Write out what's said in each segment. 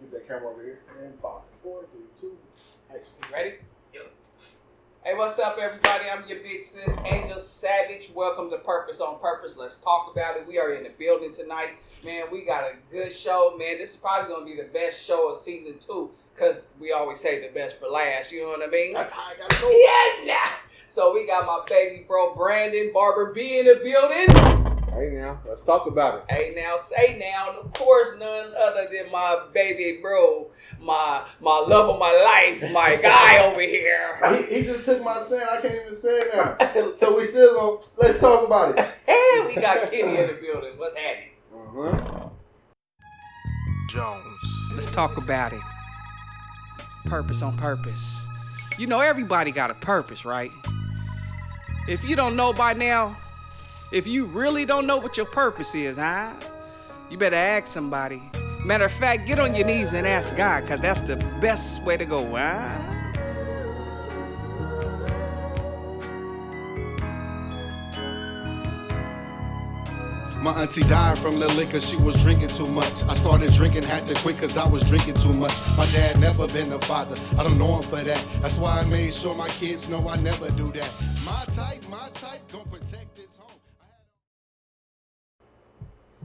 Get that camera over here. And 5, 4, 3, 2, action. You ready? Yep. Hey, what's up, everybody? I'm your big sis, Angel Savage. Welcome to Purpose on Purpose. Let's talk about it. We are in the building tonight. Man, we got a good show, man. This is probably going to be the best show of season 2 because we always say the best for last. You know what I mean? That's how I gotta go. Yeah, nah. So we got my baby bro, Brandon Barber B in the building. Hey, now, let's talk about it. Hey, now, say now. And of course, none other than my baby bro, my love of my life, my guy over here. He just took my saying. I can't even say it now. So we still gonna, let's talk about it. Hey, we got Kenny in the building. What's happening? Jones. Let's talk about it. Purpose on purpose. You know, everybody got a purpose, right? If you don't know by now, if you really don't know what your purpose is, huh? You better ask somebody. Matter of fact, get on your knees and ask God, because that's the best way to go, huh? My auntie died from the liquor, she was drinking too much. I started drinking, had to quit cause I was drinking too much. My dad never been a father, I don't know him for that. That's why I made sure my kids know I never do that. My type, gon' protect this home.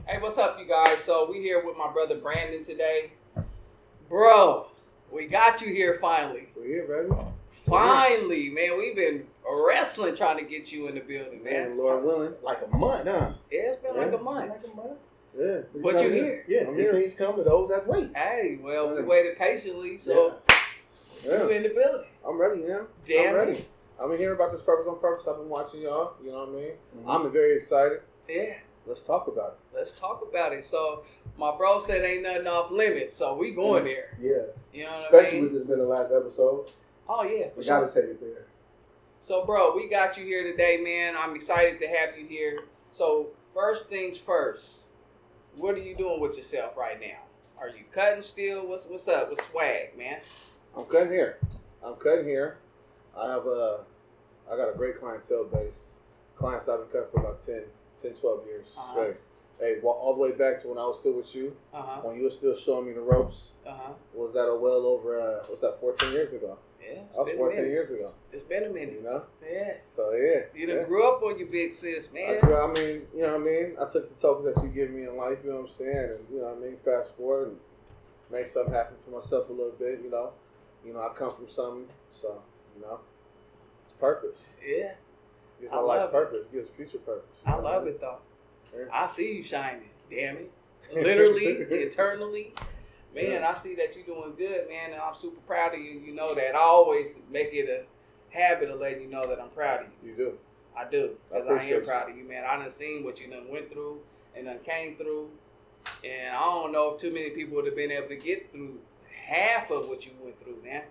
Hey, what's up, you guys? So we here with my brother Brandon today. Bro, we got you here finally. We're here, baby. Finally, man. We've been wrestling trying to get you in the building, man. Lord willing. Like a month, huh? Yeah, it's been like a month. Like a month. Yeah. But you're here. Yeah, I'm good here. things come to those that wait. Hey, well, we Yeah. waited patiently, so Yeah. you in the building. I'm ready now. Damn I'm ready. it. I've been hearing about this Purpose on Purpose. I've been watching y'all. You know what I mean? Mm-hmm. I'm very excited. Yeah, Let's talk about let's talk about it. So my bro said ain't nothing off limits, so we going there. it. Yeah. You know what Especially I mean? with this being the last episode. Oh yeah, for We sure. gotta take it there. So bro, we got you here today, man. I'm excited to have you here. So first things first, what are you doing with yourself right now? Are you cutting still? What's up with swag, man? I'm cutting here. I got a great clientele base. Clients I've been cutting for about 10, 12 years straight. Hey, all the way back to when I was still with you, when you were still showing me the ropes. Was that well over, 14 years ago? Yeah, it's That was been 14 a minute. years ago. It's been a minute. You know? Yeah. So, yeah. You done yeah. grew up on your big sis, man. I mean, you know what I mean? I took the tokens that you give me in life, you know what I'm saying? And, you know what I mean? Fast forward and make something happen for myself a little bit, you know? You know, I come from something, so, you know, it's purpose. Yeah. Gives I my love life it. purpose. Gives future purpose. I love it though. Yeah. I see you shining, damn it. Literally, eternally. Man, Yeah. I see that you're doing good, man, and I'm super proud of you. You know that. I always make it a habit of letting you know that I'm proud of you. You do. I do. Because I appreciate am proud of you, man. I done seen what you done went through and done came through. And I don't know if too many people would have been able to get through half of what you went through, man.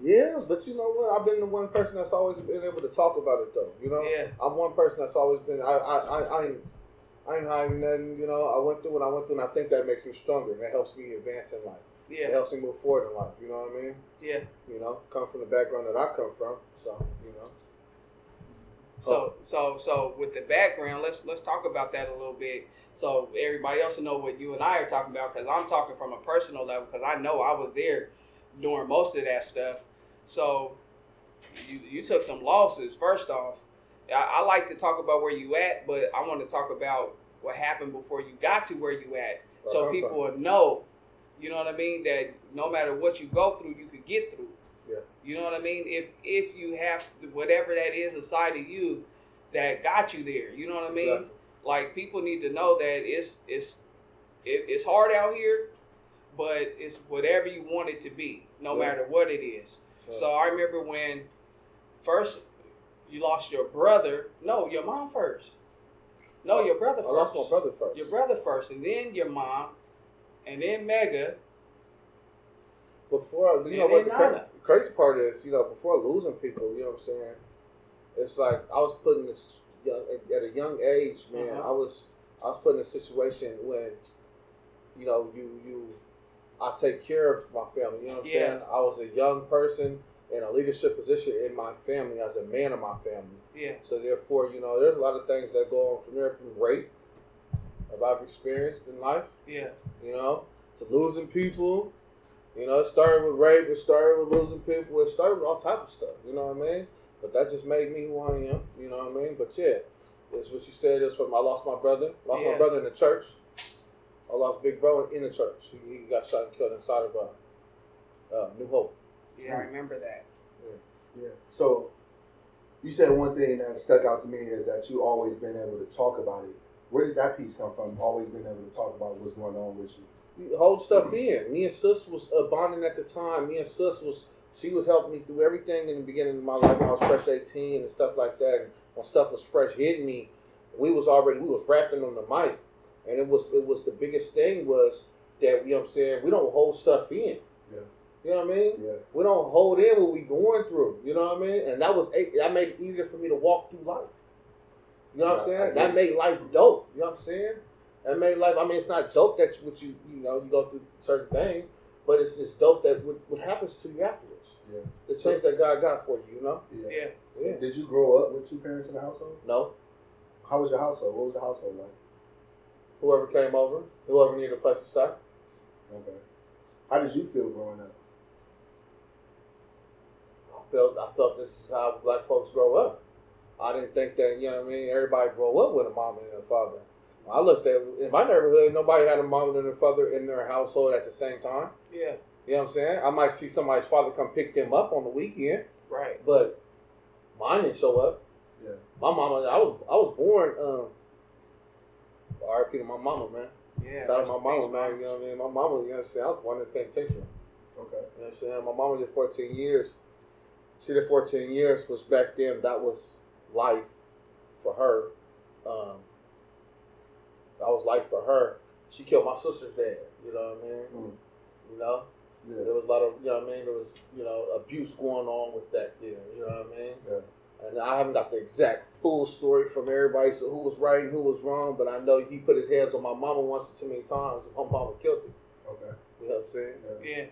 Yeah, but you know what? I've been the one person that's always been able to talk about it, though. You know, Yeah. I'm one person that's always been. I ain't hiding nothing. You know, I went through what I went through, and I think that makes me stronger. And that helps me advance in life. It Yeah. helps me move forward in life. You know what I mean? Yeah. You know, come from the background that I come from, so you know. So with the background, let's talk about that a little bit. So everybody else will know what you and I are talking about, because I'm talking from a personal level, because I know I was there during most of that stuff. So you took some losses. First off, I like to talk about where you at, but I want to talk about what happened before you got to where you at, so people will know. You know what I mean? That no matter what you go through, you could get through. Yeah. You know what I mean? If you have whatever that is inside of you that got you there, you know what I mean? Exactly. Like, people need to know that it's hard out here, but it's whatever you want it to be, no Yeah. matter what it is. Yeah. So I remember when first you lost your brother. No, your mom first. No, your brother first. I lost my brother first. Your brother first, and then your mom, and then Mega. Before, you know And what then Nana. the crazy part is, you know, before losing people, you know what I'm saying? It's like I was put in this at a young age, man. I was put in a situation when, you know, I take care of my family. You know what I'm saying? I was a young person in a leadership position in my family as a man of my family. Yeah. So therefore, you know, there's a lot of things that go on from there, from rape, that I've experienced in life. Yeah. You know, to losing people. You know, it started with rape, it started with losing people, it started with all type of stuff, you know what I mean? But that just made me who I am, you know what I mean? But yeah, it's what you said, it's when I lost my brother. Lost my brother in the church. I lost Big Bro in the church. He got shot and killed inside of New Hope. Yeah, I remember that. Yeah. So you said one thing that stuck out to me is that you always been able to talk about it. Where did that piece come from? Always been able to talk about what's going on with you. You hold stuff in. Me and Sis was bonding at the time. Me and Sis she was helping me through everything in the beginning of my life when I was fresh 18 and stuff like that. And when stuff was fresh hitting me, we was rapping on the mic. And it was the biggest thing was that, you know what I'm saying, we don't hold stuff in. Yeah. You know what I mean? Yeah. We don't hold in what we going through. You know what I mean? And that made it easier for me to walk through life. You know what I'm saying? That made life dope. You know what I'm saying? That made life, I mean, it's not dope that you go through certain things, but it's just dope that what happens to you afterwards. Yeah. The change that God got for you, you know? Yeah. So did you grow up with two parents in the household? No. How was your household? What was the household like? Whoever came over, whoever needed a place to stay. Okay. How did you feel growing up? I felt this is how black folks grow up. I didn't think that, you know what I mean, everybody grow up with a mom and a father. I looked at, in my neighborhood, nobody had a mom and a father in their household at the same time. Yeah. You know what I'm saying? I might see somebody's father come pick them up on the weekend. Right. But mine didn't show up. Yeah. My mama, I was born, R.I.P. to my mama, man. Yeah. Shout out to my mama, man. You know what I mean? My mama, you know what I'm saying? I was born in the penitentiary. Okay. You know what I'm saying? My mama did 14 years. She did 14 years, which back then, that was life for her. That was life for her. She killed my sister's dad. You know what I mean? Mm. You know? Yeah. There was a lot of, you know what I mean? There was, abuse going on with that there. You know what I mean? Yeah. And I haven't got the exact full story from everybody, so who was right and who was wrong, but I know he put his hands on my mama once too many times, and my mama killed him. Okay. You know what I'm saying? Yeah.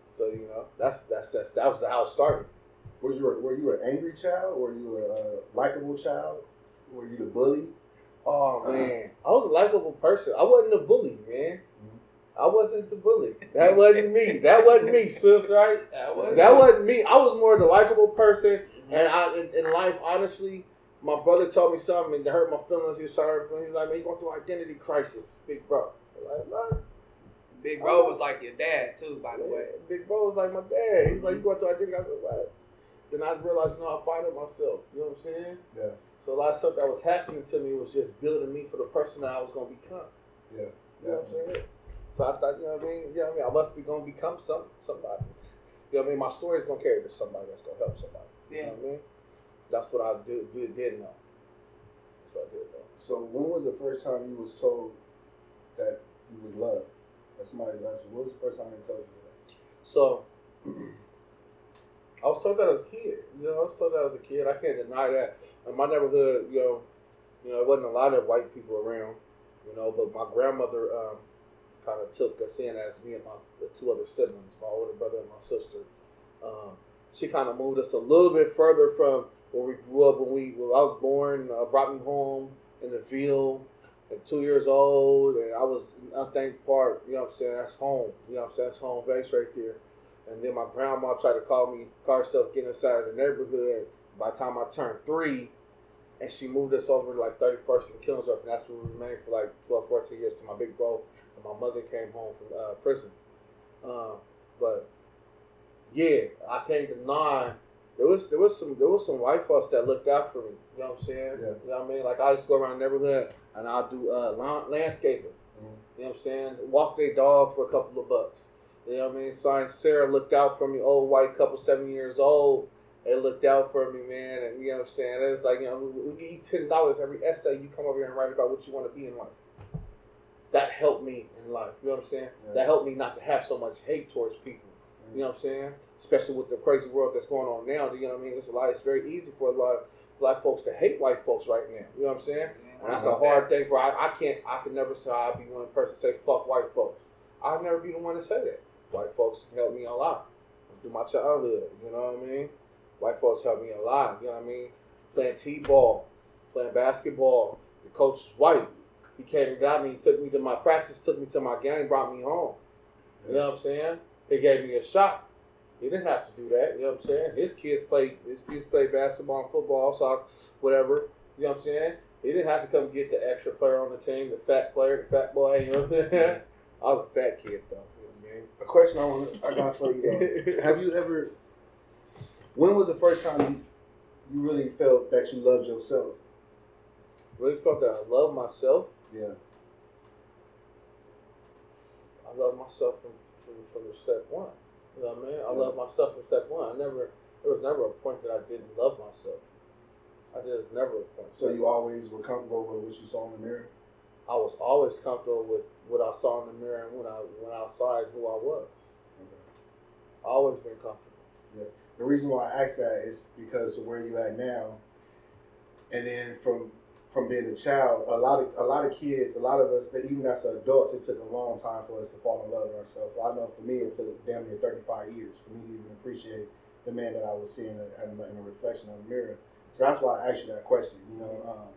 So, that was how it started. Were you an angry child? Were you a likable child? Were you the bully? Oh, man. I was a likable person. I wasn't a bully, man. Mm-hmm. I wasn't the bully. That wasn't me. That wasn't me, sis, right? That wasn't me. I was more the likable person. And in life, honestly, my brother told me something and it hurt my feelings. He was like, man, you're going through identity crisis, big bro. I'm like, what? Big Bro was like your dad, too, by the way. Big bro was like my dad. He's like, you going through identity crisis? I was like, what? Then I realized, I fight it myself. You know what I'm saying? Yeah. So a lot of stuff that was happening to me was just building me for the person that I was going to become. Yeah. You know what I'm saying? So I thought, you know what I mean? You know what I mean? I must be going to become somebody. You know what I mean? My story is going to carry to somebody that's going to help somebody. Yeah. You know what I mean? That's what I did know. That's what I did know. So when was the first time you was told that you were loved? That somebody loved you? What was the first time they told you that? So I was told that as a kid. I was told that as a kid. I can't deny that. In my neighborhood, there wasn't a lot of white people around, but my grandmother kind of took us in as me and the two other siblings, my older brother and my sister. She kind of moved us a little bit further from where we grew up when I was born, brought me home in the Ville at 2 years old, and I was in Unthanked Park, you know what I'm saying? That's home, you know what I'm saying? That's home base right there. And then my grandma tried to call herself getting inside of the neighborhood by the time I turned 3, and she moved us over to like 31st and Killingsworth, and that's where we remained for like 12, 14 years till my big bro and my mother came home from prison. But yeah, I can't deny there was some white folks that looked out for me. You know what I'm saying? Yeah. You know what I mean? Like I used to go around the neighborhood and I'll do landscaping. Mm-hmm. You know what I'm saying? Walk their dog for a couple of bucks. You know what I mean? Signed Sarah looked out for me, old white couple, 7 years old. They looked out for me, man. And you know what I'm saying? It's like, we'll give you $10 every essay you come over here and write about what you want to be in life. That helped me in life. You know what I'm saying? Yeah. That helped me not to have so much hate towards people. You know what I'm saying? Especially with the crazy world that's going on now. You know what I mean? It's very easy for a lot of black folks to hate white folks right now. You know what I'm saying? And that's a hard thing for I can never say I'll be one person to say fuck white folks. I'll never be the one to say that. White folks helped me a lot through my childhood. You know what I mean? White folks helped me a lot. You know what I mean? Playing t-ball, playing basketball. The coach was white. He came and got me, took me to my practice, took me to my game, brought me home. You know what I'm saying? He gave me a shot. He didn't have to do that. You know what I'm saying? His kids play basketball and football, soccer, whatever. You know what I'm saying? He didn't have to come get the extra player on the team, the fat player, the fat boy. You know what I'm saying? I was a fat kid though. You know what I mean? A question I got for you though. Have you ever? When was the first time you really felt that you loved yourself? Really felt that I love myself. Yeah. I love myself from the step one. You know what I mean? I love myself from step one. There was never a point that I didn't love myself. There's never a point. So you always were comfortable with what you saw in the mirror? I was always comfortable with what I saw in the mirror and when I saw it, who I was. Okay. I always been comfortable. Yeah. The reason why I asked that is because of where you at now, and then from being a child, a lot of kids, a lot of us, that even as adults, it took a long time for us to fall in love with ourselves. I know for me, it took damn near 35 years for me to even appreciate the man that I was seeing in a reflection of the mirror. So that's why I asked you that question. You know,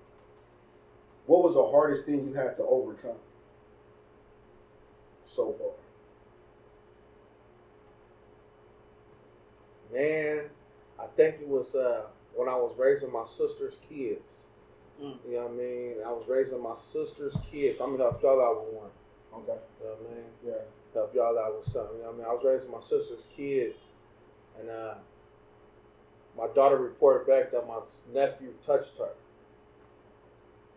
what was the hardest thing you had to overcome so far? Man, I think it was when I was raising my sister's kids. You know what I mean? I was raising my sister's kids. I'm gonna help y'all out with one. Okay. You know what I mean? Yeah. Help y'all out with something. You know what I mean? I was raising my sister's kids, and my daughter reported back that my nephew touched her,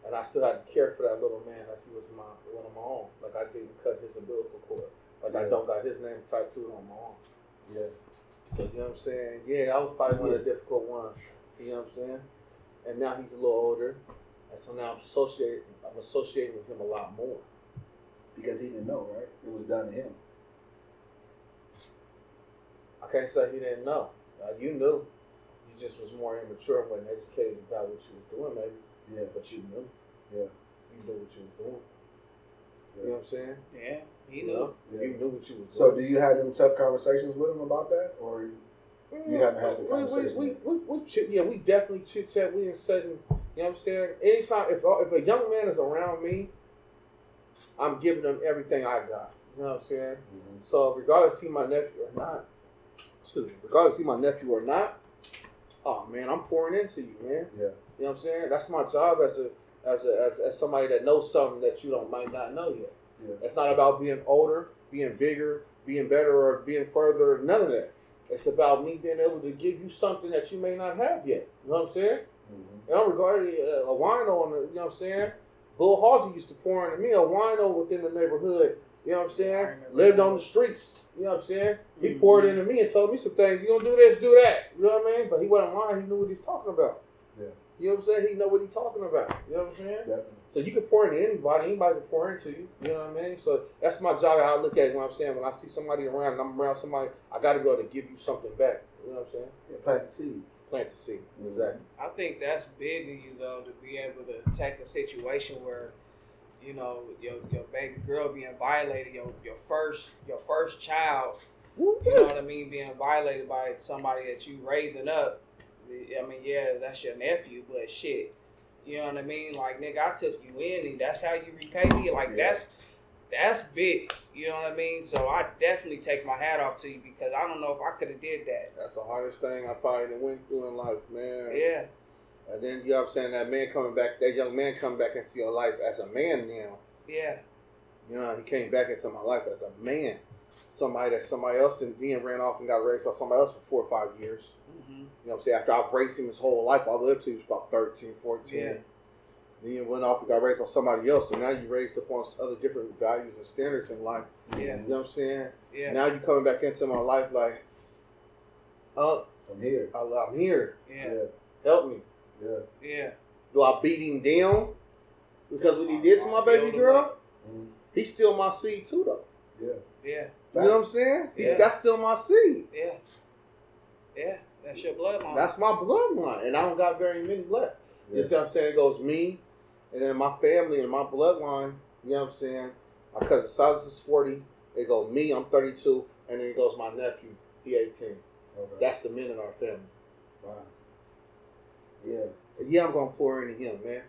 and I still had to care for that little man as he was one of my own. Like I didn't cut his umbilical cord. Like I don't got his name tattooed on my arm. Yeah. So you know what I'm saying? Yeah, that was probably one of the difficult ones. You know what I'm saying? And now he's a little older, and so now I'm associating with him a lot more. Because he didn't know, right? It was done to him. I can't say he didn't know. You knew. You just was more immature and wasn't educated about what you was doing, maybe. Yeah. But you knew. Yeah. You knew what you was doing. Yeah. You know what I'm saying? Yeah, he You knew. know? Yeah. You knew what you was doing. So do you have them tough conversations with him about that, or you haven't had the conversation? We definitely chit chat. We in setting. You know what I'm saying? Anytime if a young man is around me, I'm giving them everything I got. You know what I'm saying? Mm-hmm. So regardless he my nephew or not, oh man, I'm pouring into you, man. Yeah. You know what I'm saying? That's my job as somebody that knows something that you might not know yet. Yeah. It's not about being older, being bigger, being better, or being further. None of that. It's about me being able to give you something that you may not have yet. You know what I'm saying? Mm-hmm. And I'm regarding a wino on the, you know what I'm saying? Bull Halsey used to pour into me, a wino within the neighborhood. You know what I'm saying? Lived on the streets. You know what I'm saying? He poured into me and told me some things. You gonna do this, do that. You know what I mean? But he wasn't lying. He knew what he's talking about. Yeah. You know what I'm saying? He know what he's talking about. You know what I'm saying? Definitely. So you can pour into anybody. Anybody can pour into you. You know what I mean? So that's my job. How I look at it. When I'm saying when I see somebody around and I'm around somebody, I got to go to give you something back. You know what I'm saying? Yeah, plant the seed. Plant the seed. Mm-hmm. Exactly. I think that's big of you though, to be able to take a situation where, you know, your baby girl being violated, your first child, you know what I mean, being violated by somebody that you raising up. I mean, yeah, that's your nephew, but shit, you know what I mean? Like, nigga, I took you in, and that's how you repay me. Like, that's big. You know what I mean? So I definitely take my hat off to you because I don't know if I could have did that. That's the hardest thing I probably went through in life, man. Yeah. And then, you know what I'm saying, that young man come back into your life as a man now. Yeah. You know, he came back into my life as a man. Somebody else then ran off and got raised by somebody else for 4 or 5 years. Mm-hmm. You know what I'm saying? After I've raised him his whole life, all the way up to he was about 13, 14. Yeah. Then you went off and got raised by somebody else. So now you raised upon other different values and standards in life. Yeah. You know what I'm saying? Yeah. Now you coming back into my life like, I'm here. I'm here. Yeah. Help me. Yeah. Yeah. Do I beat him down because what he did to my baby girl? Mm-hmm. He's still my seed too, though. Yeah. Yeah. You know what I'm saying? That's still my seed. Yeah. Yeah. That's your bloodline. That's my bloodline, and I don't got very many left. Yeah. You see what I'm saying? It goes me, and then my family and my bloodline. You know what I'm saying? My cousin Silas is 40. It goes me, I'm 32, and then it goes my nephew, he 18. Okay. That's the men in our family. Wow. Yeah. Yeah, I'm gonna pour into him, man.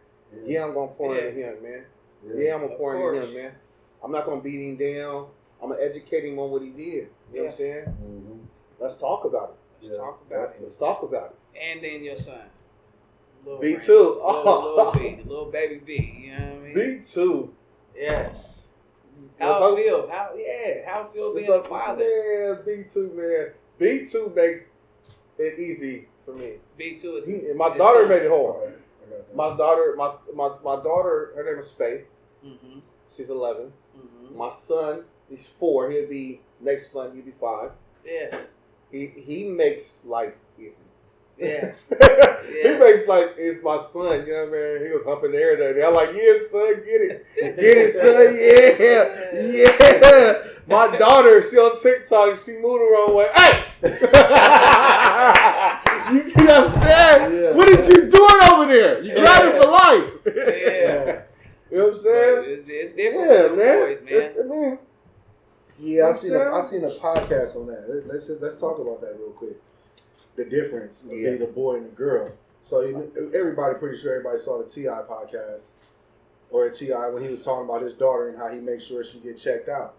Yeah, I'm gonna pour into him, man. Yeah, I'm gonna pour into him, man. I'm not gonna beat him down. I'm gonna educate him on what he did. You know what I'm saying? Mm-hmm. Let's talk about it. Let's talk about it. Let's talk about it. And then your son. Little B2. Little B. Little baby B. You know what I mean? B2. Yes. How it feel? How it feel being a father? Man, B2, man. B2 makes it easy for me. B2 is my daughter son. made it hard. My daughter, her name is Faith. Mm-hmm. She's 11. Mm-hmm. My son, he's 4. He'll be next month. He'll be 5. Yeah. He makes life easy. Yeah. He makes like it's my son, you know what I mean? He was humping the air that day. I'm like, yeah, son, get it. Get it, son, yeah. My daughter, she on TikTok, she moved the wrong way. Hey! You know what I'm saying? Yeah. What is you doing over there? You got it for life. Yeah. You know what I'm saying? It's different for man. boys, man. Yeah, I seen a podcast on that. Let's talk about that real quick. The difference between a boy and a girl. So everybody saw the T.I. podcast or T.I. when he was talking about his daughter and how he makes sure she get checked out,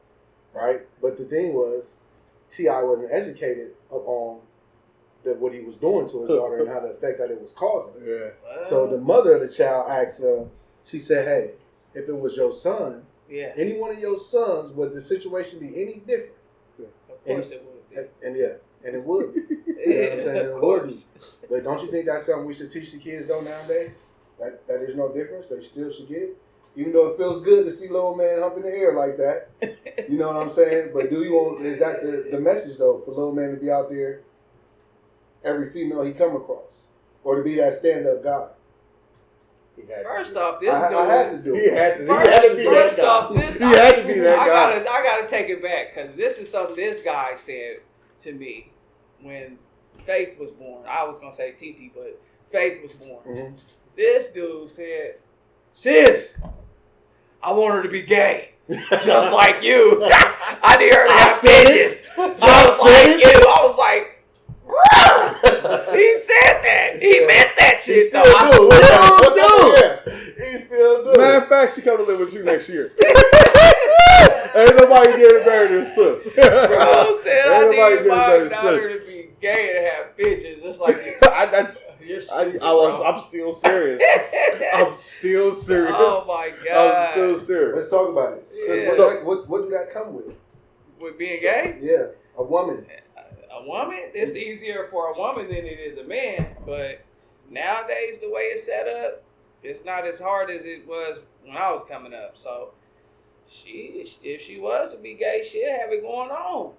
right? But the thing was, T.I. wasn't educated on what he was doing to his daughter and how the effect that it was causing. Yeah. So the mother of the child asked her, she said, hey, if it was your son, any one of your sons, would the situation be any different? Of course it would be. And it would be. You know what I'm saying? It would be. But don't you think that's something we should teach the kids though nowadays? That there's no difference. They still should get it. Even though it feels good to see little man humping the air like that. You know what I'm saying? But is that the message though for little man to be out there every female he come across? Or to be that stand-up guy? First off, this dude. I had to do it. He had to be that guy. He had to be that guy. I gotta take it back because this is something this guy said to me when Faith was born. I was gonna say Titi, but Faith was born. Mm-hmm. This dude said, "Sis, I want her to be gay, just like you. I need her to have bitches, just like you." I was like, "Bruh, he said that. He meant that shit, though." He still do. Matter of fact, she come to live with you next year. Ain't nobody getting married to his sis. Bro said I need my daughter to be gay and have bitches, just like you. I'm still serious. I'm still serious. Oh my God. I'm still serious. Let's talk about it. Yeah. So what do that come with? With being gay? Yeah, a woman. A woman? It's easier for a woman than it is a man, but nowadays the way it's set up, it's not as hard as it was when I was coming up. So if she was to be gay, she'll have it going on.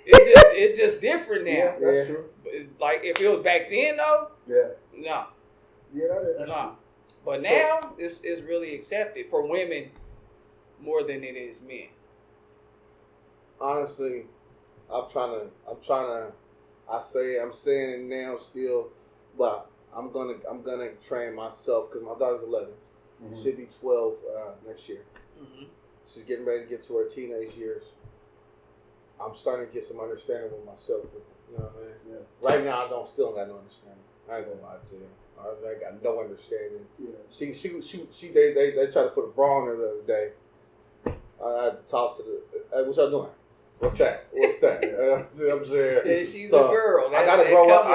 It's just different now. Yeah, that's true. It's like if it was back then though, no. Yeah, that's no. true. But now it's really accepted for women more than it is men. Honestly, I'm saying it now still, but I'm gonna train myself because my daughter's 11. Mm-hmm. She'll be 12 next year. Mm-hmm. She's getting ready to get to her teenage years. I'm starting to get some understanding with myself. You know what I mean? Yeah. Right now, I still got no understanding. I ain't gonna lie to you. I got no understanding. Yeah. They tried to put a bra on her the other day. I had to talk to hey, what y'all doing? What's that? I'm saying. Yeah, she's a girl. I gotta grow up.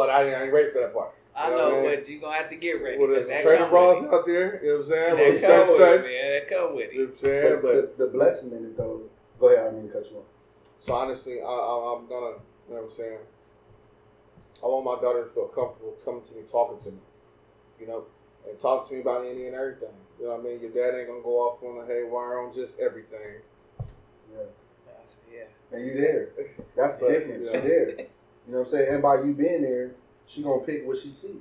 I ain't ready for that part. I know, but you're going to have to get ready. Well, there's some training bras out there. You know what I'm saying? That come with it, man. That come with it. You know what I'm saying? But the blessing in it, though. Go ahead, I didn't mean to cut you off. So honestly, I'm gonna, you know what I'm saying? I want my daughter to feel comfortable coming to me, talking to me, you know, and talk to me about any and everything. You know what I mean? Your dad ain't gonna go off on a haywire on just everything. Yeah. And you there. That's the difference. You're there. You know what I'm saying? And by you being there, she gonna pick what she see.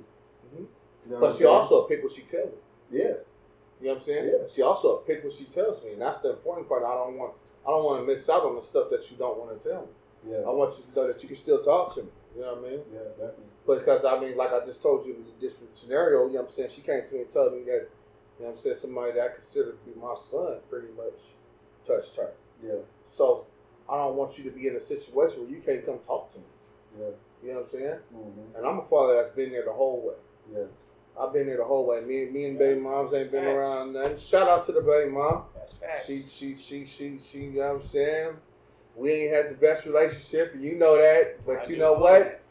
Mm-hmm. You know but she also pick what she tell me. Yeah. You know what I'm saying? Yeah. She also pick what she tells me, and that's the important part. I don't want to miss out on the stuff that you don't want to tell me. Yeah. I want you to know that you can still talk to me. You know what I mean? Yeah, definitely. Because I mean, like I just told you, this scenario. You know what I'm saying? She came to me and told me that, you know what I'm saying, somebody that I consider to be my son pretty much touched her. Yeah. So I don't want you to be in a situation where you can't come talk to me. Yeah. You know what I'm saying? Mm-hmm. And I'm a father that's been there the whole way. Yeah. I've been there the whole way. Me and baby moms ain't been around nothing. Shout out to the baby mom. That's facts. She, you know what I'm saying? We ain't had the best relationship, and you know that. But you know what?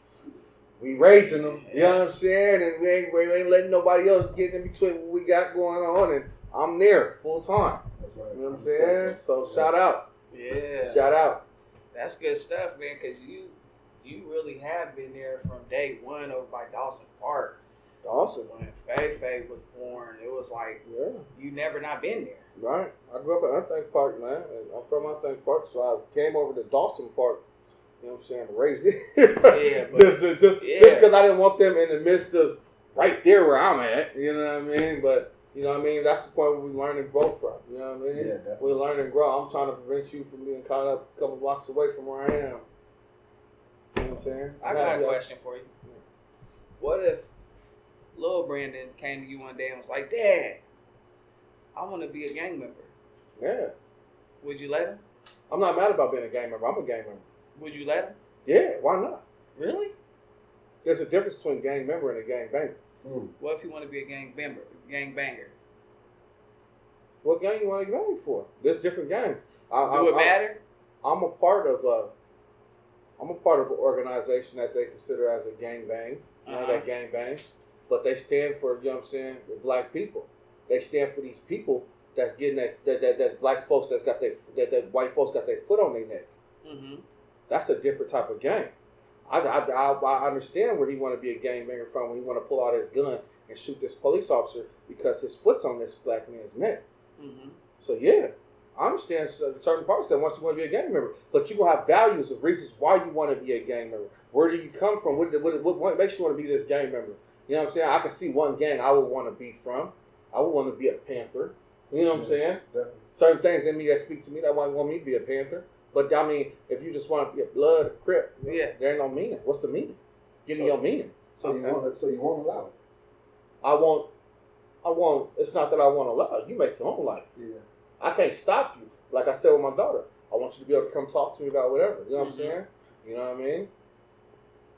We raising them. You know what I'm saying? And we ain't letting nobody else get in between what we got going on. And I'm there full time. That's right. You know what I'm saying? So shout out. Yeah. Shout out. That's good stuff, man, because you really have been there from day one over by Dawson Park. Dawson. When Faye was born, it was like you never not been there. Right. I grew up at Unthink Park, man. And I'm from Unthink Park, so I came over to Dawson Park. You know what I'm saying? Raised it. Yeah, just because I didn't want them in the midst of right there where I'm at. You know what I mean? But you know what I mean? That's the point where we learn and grow from. You know what I mean? Yeah, definitely. We learn and grow. I'm trying to prevent you from being caught up a couple blocks away from where I am. You know what I'm saying? I got a question for you. What if little Brandon came to you one day and was like, Dad, I want to be a gang member? Yeah. Would you let him? I'm not mad about being a gang member. I'm a gang member. Would you let him? Yeah, why not? Really? There's a difference between gang member and a gang banger. What if you want to be a gang banger? What gang you want to bang for? There's different gangs. Do it matter? I'm a part of an organization that they consider as a gang bang. You know, that gang bangs. But they stand for, you know what I'm saying, the black people. They stand for these people that's getting that black folks that white folks got their foot on their neck. Mm-hmm. That's a different type of gang. I understand where he want to be a gangbanger from when he want to pull out his gun and shoot this police officer because his foot's on this black man's neck. Mm-hmm. So yeah, I understand certain parts that once you want to be a gang member, but you gonna have values of reasons why you want to be a gang member. Where do you come from? What makes you want to be this gang member? You know what I'm saying? I can see one gang I would want to be from. I would want to be a Panther. You know what I'm saying? Definitely. Certain things in me that speak to me that want me to be a Panther. But I mean, if you just want to be a blood, a Crip, there ain't no meaning. What's the meaning? Give me your meaning. So you won't allow it. I won't. It's not that I won't allow it. You make your own life. Yeah. I can't stop you. Like I said with my daughter, I want you to be able to come talk to me about whatever. You know what I'm saying? You know what I mean?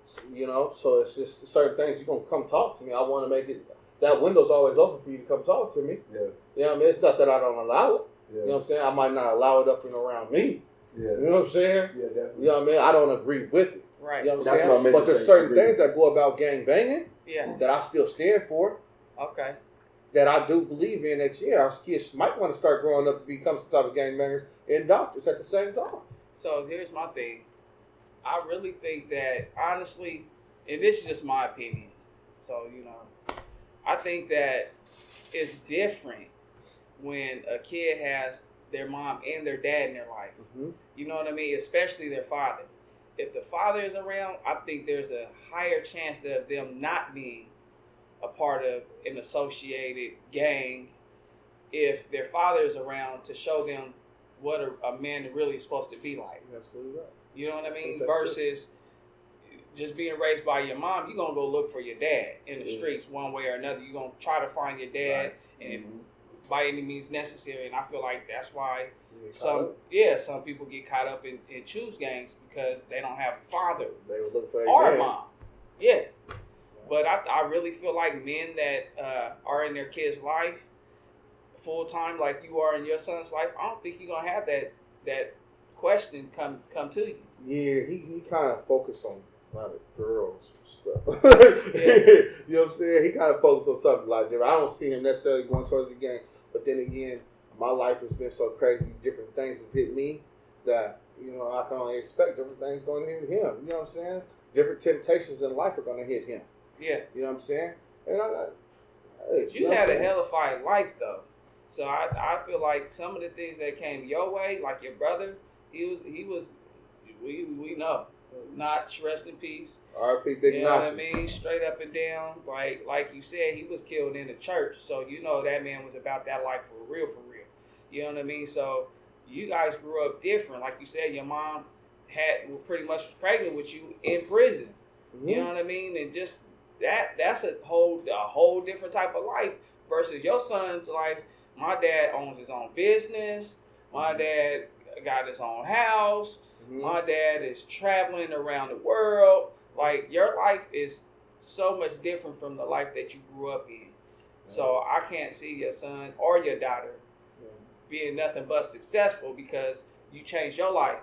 So, you know, so it's just certain things you're gonna come talk to me. I want to make it. That window's always open for you to come talk to me. Yeah. You know what I mean? It's not that I don't allow it. Yeah. You know what I'm saying? I might not allow it up and around me. Yeah. You know what I'm saying? Yeah, definitely. You know what I mean? I don't agree with it. Right. You know what I'm That's saying? what I meant But to there's say, certain agree. things that go about gang banging that I still stand for. Okay. That I do believe in that, our kids might want to start growing up to become some type of gang bangers and doctors at the same time. So here's my thing. I really think that, honestly, and this is just my opinion, so, you know, I think that it's different when a kid has their mom and their dad in their life. Mm-hmm. You know what I mean? Especially their father. If the father is around, I think there's a higher chance of them not being a part of an associated gang if their father is around to show them what a man really is supposed to be like. You're absolutely right. You know what I mean? Versus just being raised by your mom, you're going to go look for your dad in the streets one way or another. You're going to try to find your dad and if, by any means necessary. And I feel like that's why some people get caught up in choose gangs because they don't have a father they will look for or a mom. Yeah. But I really feel like men that are in their kid's life full time, like you are in your son's life, I don't think you're gonna have that question come to you. Yeah, he kind of focused on a lot of girls stuff. You know what I'm saying? He kind of focused on something like that. I don't see him necessarily going towards the game. But then again, my life has been so crazy. Different things have hit me that I can only expect different things going to hit him. You know what I'm saying? Different temptations in life are going to hit him. Yeah. You know what I'm saying? And you had a hellified life though. So I feel like some of the things that came your way, like your brother, he was we know. Notch, rest in peace. R.I.P. Big Notch. You know what I mean? Straight up and down. Like you said, he was killed in the church. So that man was about that life for real. You know what I mean? So you guys grew up different. Like you said, your mom pretty much was pregnant with you in prison. Mm-hmm. You know what I mean? And just that's a whole different type of life versus your son's life. My dad owns his own business. My dad got his own house. Mm-hmm. My dad is traveling around the world. Like, your life is so much different from the life that you grew up in. So I can't see your son or your daughter being nothing but successful because you changed your life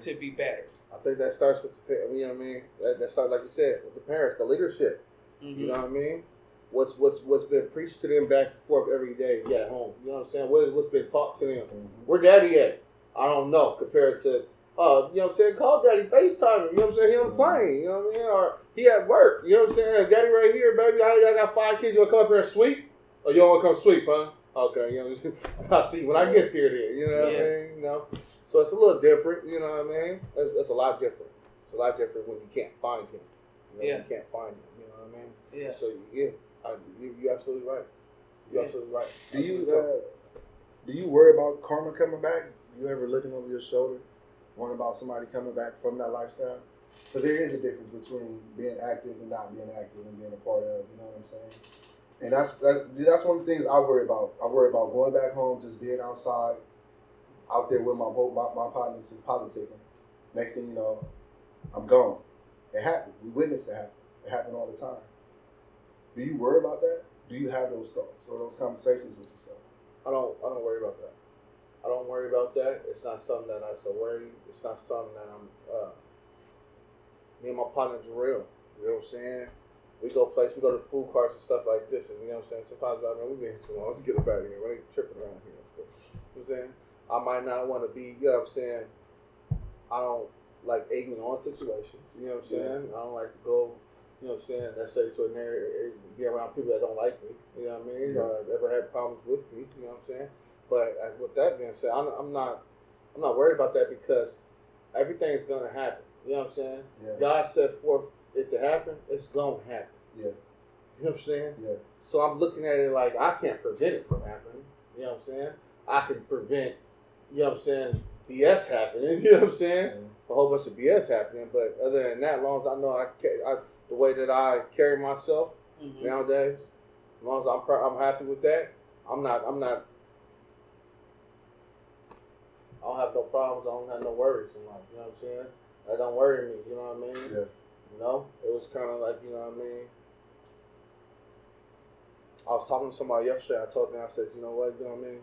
to be better. I think that starts with the parents. You know what I mean? That starts, like you said, with the parents, the leadership. Mm-hmm. You know what I mean? What's been preached to them back and forth every day at home? You know what I'm saying? What's been taught to them? Mm-hmm. Where daddy at? I don't know. Compared to, you know what I'm saying? Call daddy, FaceTime him. You know what I'm saying? He on the plane. You know what I mean? Or he at work. You know what I'm saying? Daddy right here, baby. I got 5 kids. You want to come up here and sweep? Or you don't want to come sweep, huh? Okay. You know what I'm saying? I'll see when I get there then. You know what I mean? You know? So it's a little different. You know what I mean? It's a lot different. It's a lot different when you can't find him. You know, you can't find him. You know what I mean? Yeah. So, you're absolutely right. You're absolutely right. Do you worry about karma coming back? You ever looking over your shoulder, worrying about somebody coming back from that lifestyle? Because there is a difference between being active and not being active and being a part of. You know what I'm saying? And that's one of the things I worry about. I worry about going back home, just being outside, out there with my partners, just politicking. Next thing you know, I'm gone. It happened. We witnessed it happen. It happened all the time. Do you worry about that? Do you have those thoughts or those conversations with yourself? I don't worry about that. I don't worry about that. It's not something that I so worry. It's not something that I'm. Me and my partner's real. You know what I'm saying? We go to food carts and stuff like this, and you know what I'm saying. Sometimes we've been here too long. Let's get up out of here. We ain't tripping around here and stuff. You know what I'm saying? I might not want to be. You know what I'm saying? I don't like egging on situations. You know what I'm saying? I don't like to go. You know what I'm saying? Let's say to an area, be around people that don't like me. You know what I mean? Or ever had problems with me. You know what I'm saying? But with that being said, I'm not worried about that because everything's gonna happen. You know what I'm saying? Yeah. God set forth it to happen. It's gonna happen. Yeah. You know what I'm saying? Yeah. So I'm looking at it like I can't prevent it from happening. You know what I'm saying? I can prevent. You know what I'm saying? BS happening. You know what I'm saying? A whole bunch of BS happening. But other than that, as long as I know the way that I carry myself nowadays, as long as I'm happy with that, I don't have no problems. I don't have no worries in life. You know what I'm saying? That don't worry me. You know what I mean? Yeah. You know, it was kind of like, you know what I mean? I was talking to somebody yesterday. I told them, I said, you know what? You know what I mean?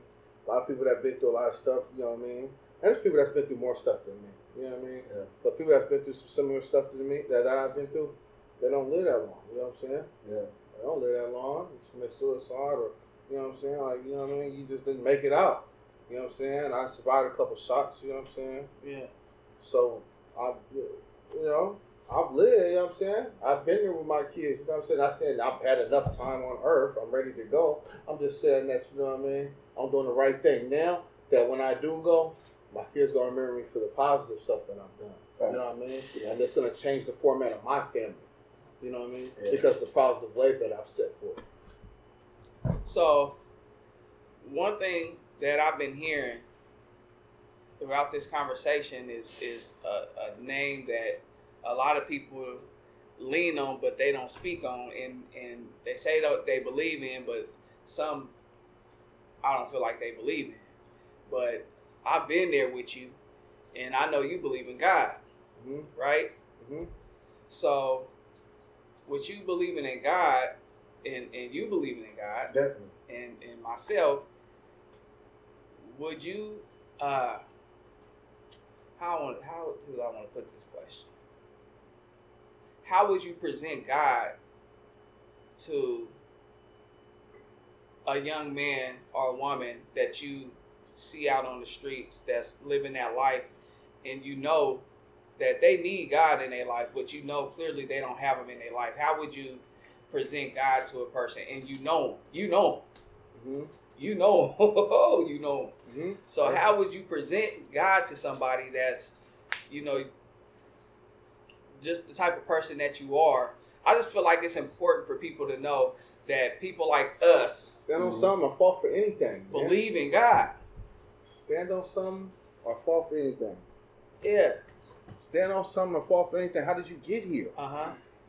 A lot of people that been through a lot of stuff. You know what I mean? And there's people that's been through more stuff than me. You know what I mean? Yeah. But people that's been through some similar stuff to me that I've been through, they don't live that long. You know what I'm saying? Yeah. They don't live that long. You commit suicide or, you know what I'm saying? Like, you know what I mean? You just didn't make it out. You know what I'm saying? I survived a couple shots. You know what I'm saying? Yeah. So, I've lived, you know what I'm saying? I've been there with my kids, you know what I'm saying? I said I've had enough time on earth. I'm ready to go. I'm just saying that, you know what I mean? I'm doing the right thing now that when I do go, my kids going to remember me for the positive stuff that I've done. Thanks. You know what I mean? Yeah. And it's going to change the format of my family. You know what I mean? Yeah. Because of the positive way that I've set forth. So, one thing that I've been hearing throughout this conversation is a name that a lot of people lean on, but they don't speak on, and they say that they believe in, but some I don't feel like they believe in. But I've been there with you, and I know you believe in God, right? Mm-hmm. So, with you believing in God, and you believing in God, definitely, and myself, would you? How do I want to put this question? How would you present God to a young man or woman that you see out on the streets that's living that life, and you know that they need God in their life, but you know clearly they don't have him in their life? How would you present God to a person? And you know him. Mm-hmm. You know him. Mm-hmm. So how would you present God to somebody that's, just the type of person that you are? I just feel like it's important for people to know that people like us stand on something or fall for anything. Believe in God. Stand on something or fall for anything. Yeah. Stand on something or fall for anything. How did you get here?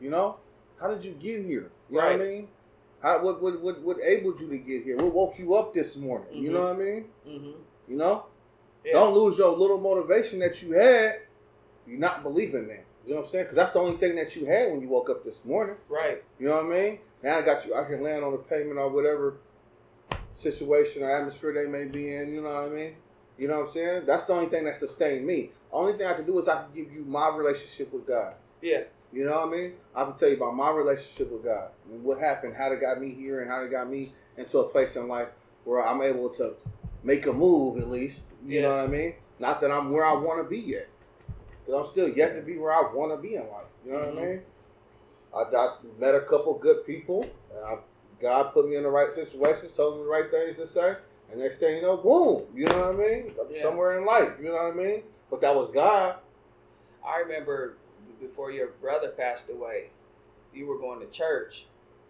You know? How did you get here? You know what I mean? What enabled you to get here? What woke you up this morning? Mm-hmm. You know what I mean? Mm-hmm. You know? Yeah. Don't lose your little motivation that you had. You're not believing that. You know what I'm saying? Because that's the only thing that you had when you woke up this morning. Right. You know what I mean? Now I got you. I can land on the pavement or whatever. situation or atmosphere they may be in. You know what I mean? You know what I'm saying? That's the only thing that sustained me. Only thing I can do is I can give you my relationship with God. Yeah. You know what I mean? I can tell you about my relationship with God and what happened, how it got me here, and how it got me into a place in life where I'm able to make a move at least. You know what I mean? Not that I'm where I want to be yet, because I'm still yet to be where I want to be in life. You know what I mean? I met a couple good people, and God put me in the right situations, told me the right things to say, and next thing you know, boom. You know what I mean? Somewhere in life. You know what I mean? But that was God. I remember before your brother passed away, you were going to church,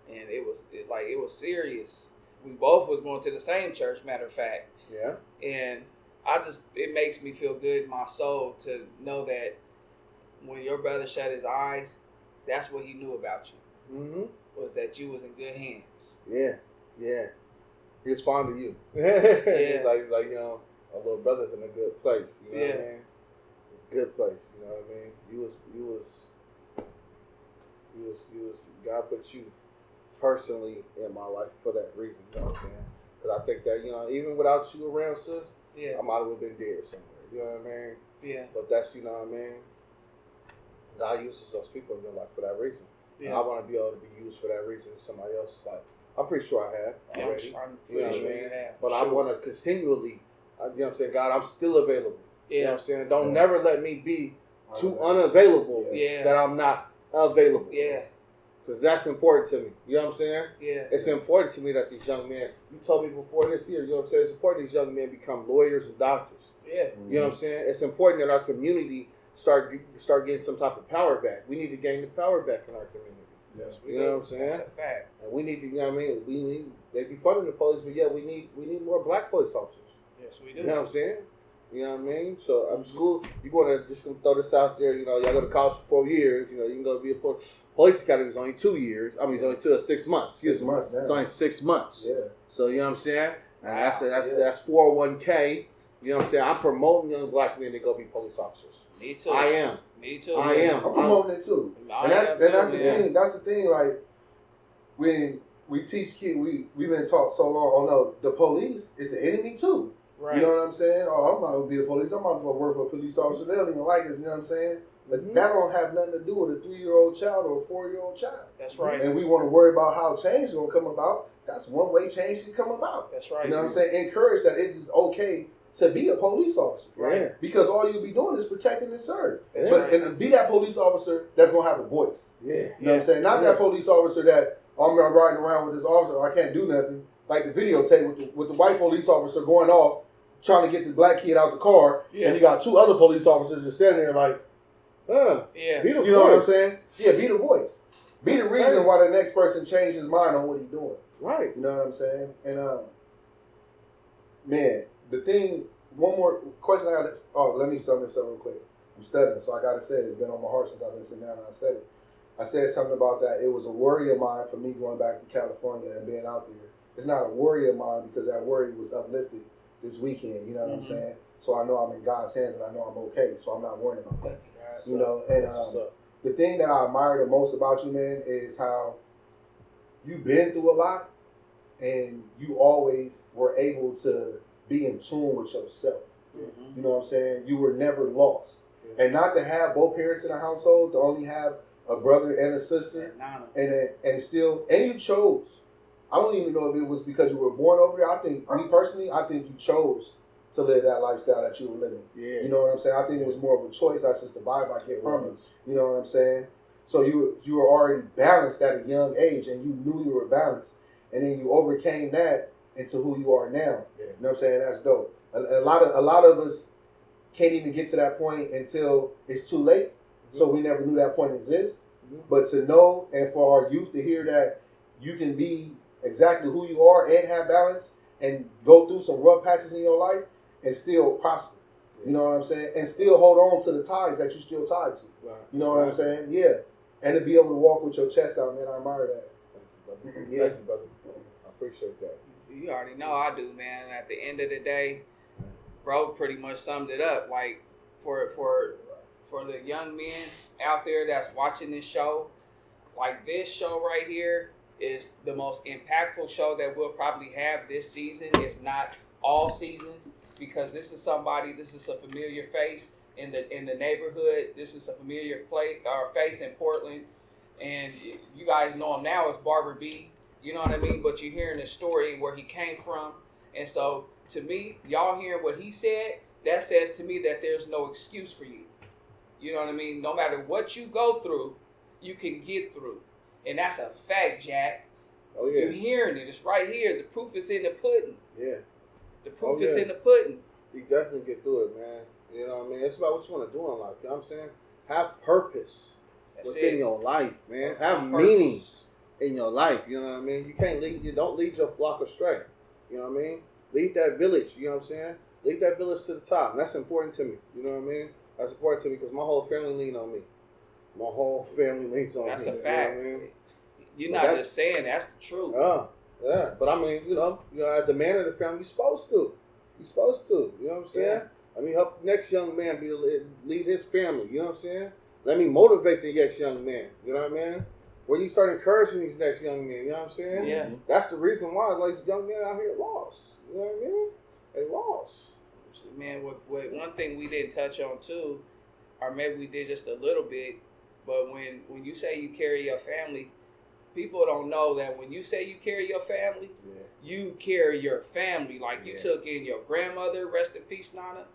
and it was serious. We both was going to the same church, matter of fact. Yeah. And it makes me feel good in my soul to know that when your brother shut his eyes, that's what he knew about you. Mm-hmm. Was that you was in good hands. Yeah. He was fond of you. Yeah. He's like, you know, our little brother's in a good place. You know what I mean? It's a good place. You know what I mean? You was God put you personally in my life for that reason. You know what I'm saying? Because I think that, you know, even without you around, sis, I might have been dead somewhere. You know what I mean? Yeah. But that's, you know what I mean? God uses those people in your life for that reason. Yeah. And I want to be able to be used for that reason in somebody else's life. I'm pretty sure I have already. I'm pretty sure you have. But I want to continually, you know what I'm saying, God, I'm still available. Yeah. You know what I'm saying? Don't never let me be too unavailable that I'm not available. Yeah. Because that's important to me. You know what I'm saying? Yeah. It's important to me that these young men, you told me before this year, you know what I'm saying? It's important these young men become lawyers and doctors. Yeah. You know what I'm saying? It's important that our community start getting some type of power back. We need to gain the power back in our community. Yes, you know what I'm saying? That's a fact. And we need to, you know what I mean? We need, they be funding the police, but yeah, we need more black police officers. Yes, we do. You know what I'm saying? You know what I mean? So I'm school. You want to just throw this out there? You know, y'all go to college for 4 years. You know, you can go be a police academy is only 2 years. I mean, it's only 6 months. 6 months. It's only 6 months. Yeah. So you know what I'm saying? And that's 401k. You know what I'm saying? I'm promoting young black men to go be police officers. Me too. I am. Me too. I am. I'm promoting it too. And that's the thing. That's the thing. Like when we teach kids, we've been taught so long. Oh no, the police is the enemy too. Right. You know what I'm saying? Oh, I'm not gonna be the police. I'm not gonna work for a police officer. They don't even like us. You know what I'm saying? But that don't have nothing to do with a 3-year-old child or a 4-year-old child. That's right. And we want to worry about how change is gonna come about. That's one way change can come about. That's right. You know what I'm saying? Encourage that it is okay to be a police officer. Right. Because all you'll be doing is protecting and serve. That's but right. And be that police officer that's gonna have a voice. Yeah. You know what I'm saying? Not that police officer that I'm riding around with this officer, I can't do nothing. Like the videotape with the white police officer going off, trying to get the black kid out the car, and you got 2 other police officers just standing there like, be the voice. You know what I'm saying? Yeah, be the voice. Be the reason why the next person changed his mind on what he's doing. Right. You know what I'm saying? And man, the thing, one more question I got. Let me sum this up real quick. I'm studying, so I gotta say it. It's been on my heart since I've been sitting down and I said it. I said something about that. It was a worry of mine for me going back to California and being out there. It's not a worry of mine because that worry was uplifted this weekend. You know what I'm saying? So I know I'm in God's hands and I know I'm okay. So I'm not worried about that. You know, and the thing that I admire the most about you, man, is how you've been through a lot and you always were able to be in tune with yourself. You know what I'm saying? You were never lost. And not to have both parents in a household, to only have a brother and a sister, and you chose. I don't even know if it was because you were born over there. I think, me personally, I think you chose to live that lifestyle that you were living. Yeah. You know what I'm saying? I think it was more of a choice. That's just the vibe I get from it. You know what I'm saying? So you were already balanced at a young age, and you knew you were balanced, and then you overcame that into who you are now. Yeah. You know what I'm saying? That's dope. A lot of us can't even get to that point until it's too late. So we never knew that point exists. But to know and for our youth to hear that you can be exactly who you are and have balance and go through some rough patches in your life and still prosper. You know what I'm saying? And still hold on to the ties that you're still tied to. Right. You know what I'm saying? Yeah. And to be able to walk with your chest out, man, I admire that. Thank you, brother. Thank you, brother. I appreciate that. You already know I do, man. At the end of the day, bro pretty much summed it up. Like for the young men out there that's watching this show, like this show right here is the most impactful show that we'll probably have this season, if not all seasons, because this is a familiar face in the neighborhood. This is a familiar face in Portland, and you guys know him now as Barber B. You know what I mean? But you're hearing the story where he came from, and so to me, y'all hearing what he said, that says to me that there's no excuse for you. You know what I mean? No matter what you go through, you can get through. And that's a fact, Jack. Oh, yeah. You're hearing it. It's right here. The proof is in the pudding. Yeah. The proof is in the pudding. You definitely get through it, man. You know what I mean? It's about what you want to do in life. You know what I'm saying? Have purpose within your life, man. Have meaning in your life. You know what I mean? Don't lead your flock astray. You know what I mean? Lead that village. You know what I'm saying? Lead that village to the top. And that's important to me. You know what I mean? That's important to me because my whole family leans on me. My whole family leans on me. That's a fact. You know what I mean? You're not just saying that's the truth. Yeah. But I mean, you know, as a man of the family, you're supposed to. You're supposed to. You know what I'm saying? Yeah. I mean, help the next young man lead his family. You know what I'm saying? Let me motivate the next young man. You know what I mean? When you start encouraging these next young men, you know what I'm saying? Yeah. That's the reason why these young men out here lost. You know what I mean? They lost. Man, one thing we didn't touch on too, or maybe we did just a little bit, but when you say you carry your family, people don't know that when you say you carry your family, you carry your family. Like you took in your grandmother, rest in peace, Nana.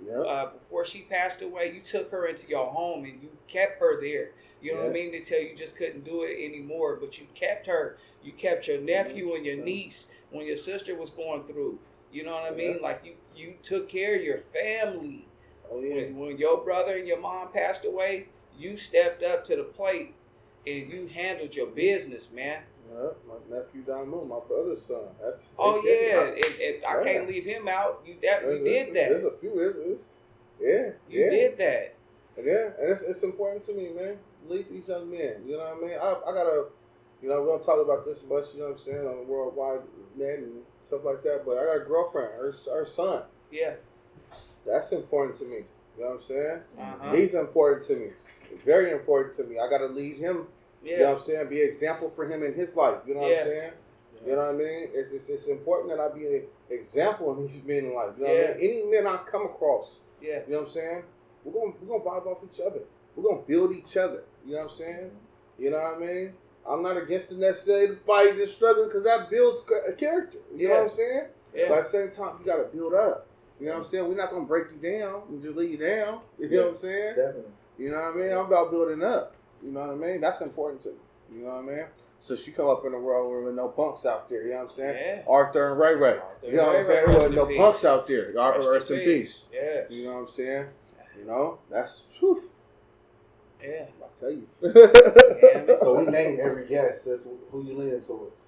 Yep. Before she passed away, you took her into your home and you kept her there. You know what I mean? They tell you just couldn't do it anymore, but you kept her. You kept your nephew and your niece when your sister was going through. You know what I mean? Like you took care of your family. Oh, yeah. When your brother and your mom passed away, you stepped up to the plate and you handled your business, man. Yeah, my nephew Damu, my brother's son. I can't leave him out. You did that. There's a few. You did that. Yeah, and it's important to me, man. Lead these young men. You know what I mean? I gotta, you know, we don't talk about this much. You know what I'm saying, on the worldwide net and stuff like that. But I got a girlfriend. Her son. Yeah. That's important to me. You know what I'm saying? Uh-huh. He's important to me. Very important to me. I gotta lead him. Yeah. You know what I'm saying? Be an example for him in his life. You know what I'm saying? Yeah. You know what I mean? It's important that I be an example in these men's life. You know what I mean? Any men I come across, you know what I'm saying? We're gonna vibe off each other. We're gonna build each other. You know what I'm saying? You know what I mean? I'm not against the necessary fight and struggling because that builds a character. You know what I'm saying? Yeah. But at the same time, you gotta build up. You know what I'm saying? We're not gonna break you down and just leave you down. You know what I'm saying? Definitely. You know what I mean? I'm about building up. You know what I mean? That's important to me. You know what I mean? So she come up in a world where there were no punks out there. You know what I'm saying? Yeah. Arthur and Ray Ray. You know what I'm saying? There wasn't no punks out there. Rest in peace. Yes. You know what I'm saying? You know, that's whew. Yeah. I'll tell you. So we named every guest. That's who you leaning towards.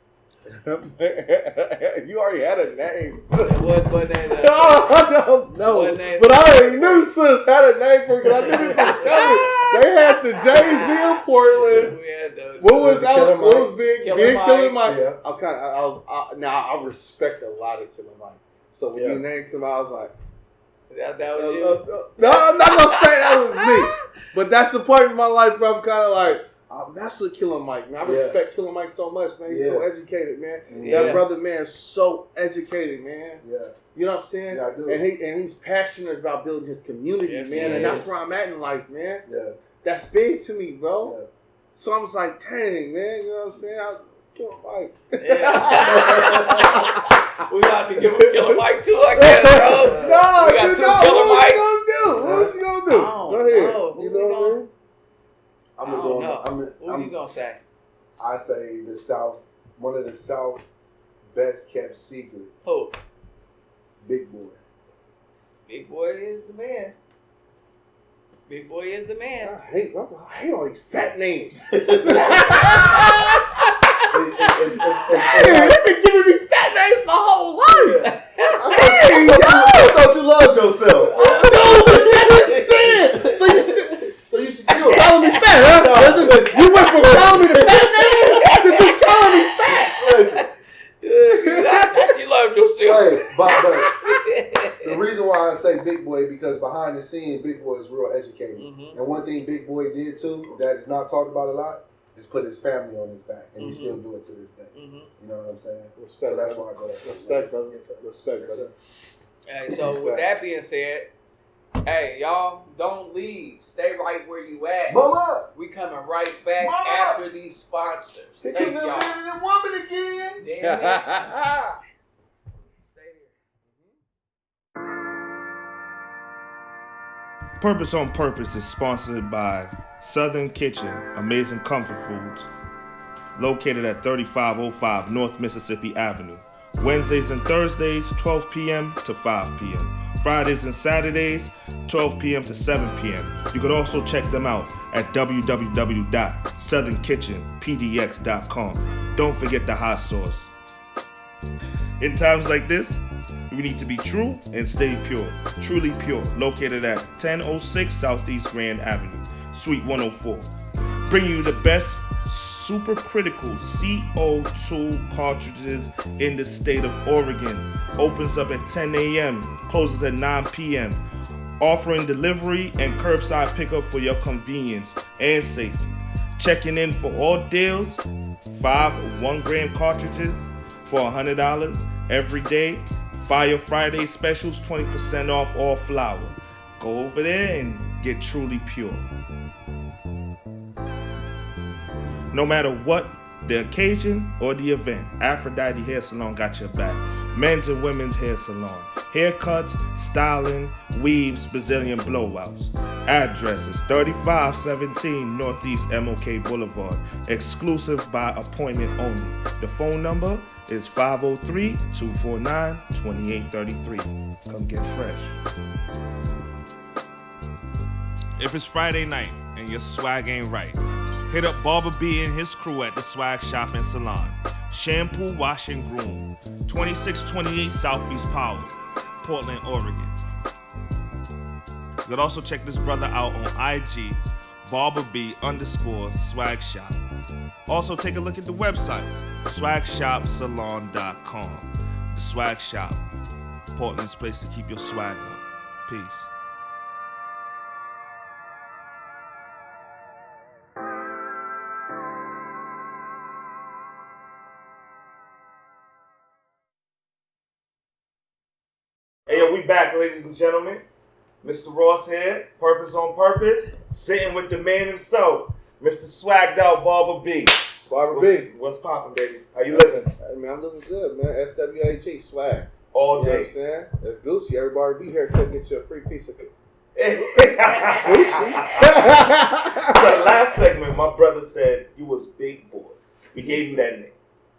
You already had a name. What name? I don't know. But I already knew sis had a name for it because I knew this was coming. They had the Jay-Z in Portland. What was big? Big Killer Mike. Yeah. I respect a lot of Killer Mike. So when you named him, I was like, that was you? No, I'm not going to say that was me. But that's the point in my life where I'm kind of like, I'm actually Killer Mike, man. I respect Killer Mike so much, man. He's so educated, man. That brother, man, is so educated, man. Yeah. You know what I'm saying? Yeah, I do. And he's passionate about building his community, man. And that's where I'm at in life, man. Yeah. That's big to me, bro. Yeah. So I was like, dang, man. You know what I'm saying? Killer Mike. Yeah. We got to give him Killer Mike too, I guess, bro. No, we got two Killer Mikes. What you gonna do? Go ahead. You know what I mean? What are you gonna say? I say the South, one of the South best kept secret. Who? Big Boy. Big Boy is the man. Big Boy is the man. I hate all these fat names. You've been giving me fat names my whole life. I thought you loved yourself. No, but that's it. So you should do it. Calling me fat, huh? You went from calling me the fat name to just calling me fat. Listen. I thought you loved yourself. Hey, but the reason why I say Big Boy because behind the scene, Big Boy is real educated. Mm-hmm. And one thing Big Boy did too that is not talked about a lot, is put his family on his back, and he still do it to this day. Mm-hmm. You know what I'm saying? Respect. So that's why I go that way. Respect, brother. Yes, sir. Respect, Yes, brother. Hey, so with that being said, hey, y'all, don't leave. Stay right where you at. Mama! We coming right back Mama! after these sponsors. She Thank couldn't y'all. have been a woman again! Damn it. Stay there. Purpose on Purpose is sponsored by Southern Kitchen, Amazing Comfort Foods, located at 3505 North Mississippi Avenue. Wednesdays and Thursdays, 12 p.m. to 5 p.m. Fridays and Saturdays, 12 p.m. to 7 p.m. You can also check them out at www.southernkitchenpdx.com. Don't forget the hot sauce. In times like this, we need to be true and stay pure. Truly Pure, located at 1006 Southeast Grand Avenue, Suite 104. Bringing you the best supercritical CO2 cartridges in the state of Oregon. Opens up at 10 a.m., closes at 9 p.m. Offering delivery and curbside pickup for your convenience and safety. Checking in for all deals, 5 1-gram cartridges for $100 every day. Fire Friday specials, 20% off all flour. Go over there and get truly pure. No matter what the occasion or the event, Aphrodite Hair Salon got your back. Men's and women's hair salon. Haircuts, styling, weaves, Brazilian blowouts. Address is 3517 Northeast MOK Boulevard. Exclusive by appointment only. The phone number is 503-249-2833. Come get fresh. If it's Friday night and your swag ain't right, hit up Barber B and his crew at the Swag Shop and Salon. Shampoo, wash, and groom. 2628 Southeast Powers, Portland, Oregon. You can also check this brother out on IG, BarberB_Swag Shop. Also take a look at the website, swagshopsalon.com. The Swag Shop, Portland's place to keep your swag up. Peace. Hey, yo, we back, ladies and gentlemen. Mr. Ross here, Purpose on Purpose, sitting with the man himself, Mr. Swagged Out Barber B. Barber B. What's poppin', baby? How you living? Hey, man, I'm looking good, man. SWAG, swag. All You know what day. I'm saying? That's Gucci. Everybody be here to get you a free piece of Gucci. Gucci. So last segment, my brother said you was Big Boy. We gave you that name,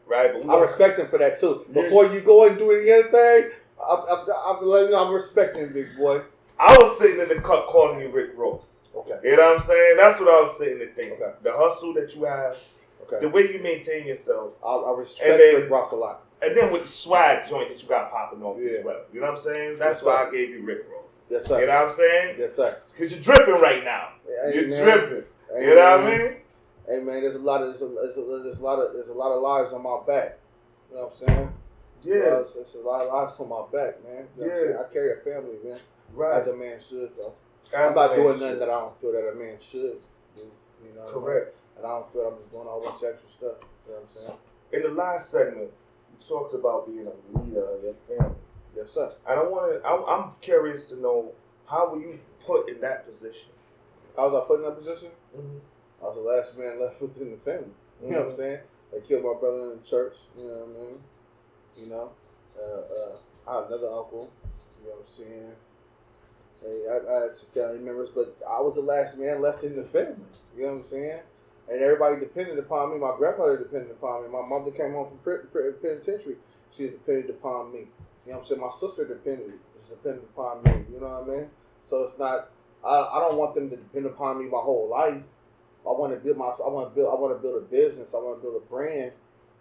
right? But we I respect him for that, too. Before you go and do any other thing, I'm letting you know I'm respecting Big Boy. I was sitting in the cut calling you Rick Ross. Okay. You know what I'm saying? That's what I was sitting there thinking. Okay. The hustle that you have, Okay. the way you maintain yourself, I respect And then- Rick Ross a lot. and then with the swag joint that you got popping off Yeah. as well. You know what I'm saying? That's Yes, why sir. I gave you Rick Ross. Yes, sir. You know what I'm saying? Yes, sir. Because you're dripping right now. Hey, You're man. dripping. Hey, You know what I man. mean? Hey, man, there's a lot of lives on my back. You know what I'm saying? Yeah. It's a lot of lives on my back, man. You know what I'm Yeah. saying? I carry a family, man. Right. As a man should, though. As I'm not a doing man nothing should. that I don't feel that a man should do. You know? Correct. And I don't feel I'm just doing all bunch of extra stuff. You know what I'm saying? In the last segment, you talked about being a leader of your family. Yes, sir. And I'm curious to know, how were you put in that position? How was I put in that position? Mm-hmm. I was the last man left within the family. You know what I'm saying? They killed my brother in the church. You know what I mean? You know? I had another uncle. You know what I'm saying? Hey, I had some family members, but I was the last man left in the family. You know what I'm saying? And everybody depended upon me. My grandmother depended upon me. My mother came home from penitentiary. She was dependent upon me. You know what I'm saying? My sister was dependent upon me. You know what I mean? So it's not. I don't want them to depend upon me my whole life. I want to build a business. I want to build a brand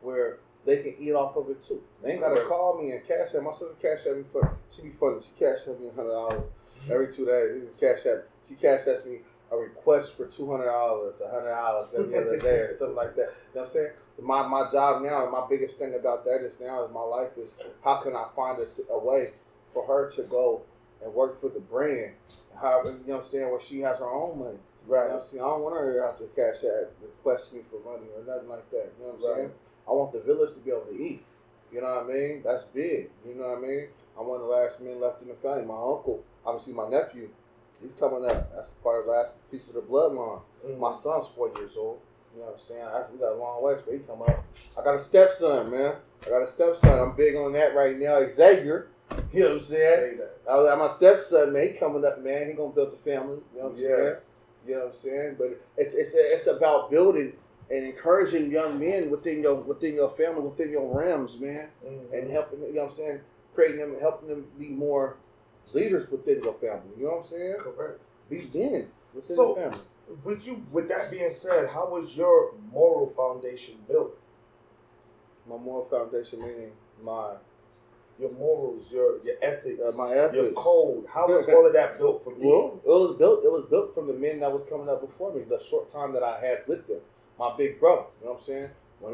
where they can eat off of it too. They ain't gotta call me and cash out. My sister cash at me she be funny. She cash at me $100 every 2 days. She cash at me a request for $200, $100 every other day or something like that. You know what I'm saying? My job now, and my biggest thing about that is my life is how can I find a way for her to go and work for the brand. However, you know what I'm saying, where she has her own money. Right. You know what I'm saying? I don't want her to have to cash out, request me for money or nothing like that. You know what I'm saying? I want the village to be able to eat. You know what I mean? That's big. You know what I mean? I'm one of the last men left in the family. My uncle, obviously my nephew, he's coming up. That's part of the last piece of the bloodline. My son's 4 years old. You know what I'm saying? We got a long ways before he come up. I got a stepson, man. I'm big on that right now. Xavier. You know what I'm saying? I got my stepson, man. He coming up, man. He gonna build the family. You know what I'm saying? You know what I'm saying? But it's about building and encouraging young men within your family, within your realms, man, and helping. You know what I'm saying? Creating them, helping them be more leaders within your family. You know what I'm saying? Correct. Be men within the family. With that being said, how was your moral foundation built? My moral foundation meaning your morals, your ethics, my ethics, your code. How was all of that built for me? Well, it was built from the men that was coming up before me. The short time that I had with them, my big brother. You know what I'm saying? When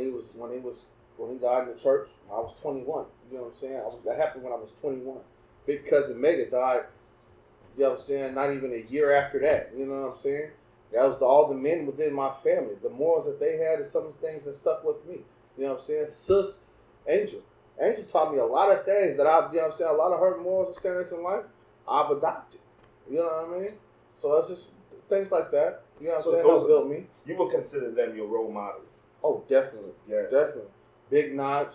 he died in the church, I was 21. You know what I'm saying? That happened when I was 21. Big cousin Mega died. You know what I'm saying? Not even a year after that. You know what I'm saying? That was all the men within my family. The morals that they had is some of the things that stuck with me. You know what I'm saying? Sis, Angel taught me a lot of things that you know what I'm saying? A lot of her morals and standards in life, I've adopted. You know what I mean? So it's just things like that. You know what I'm saying? Those built me. You would consider them your role models? Oh, definitely. Yes. Definitely. Big Notch,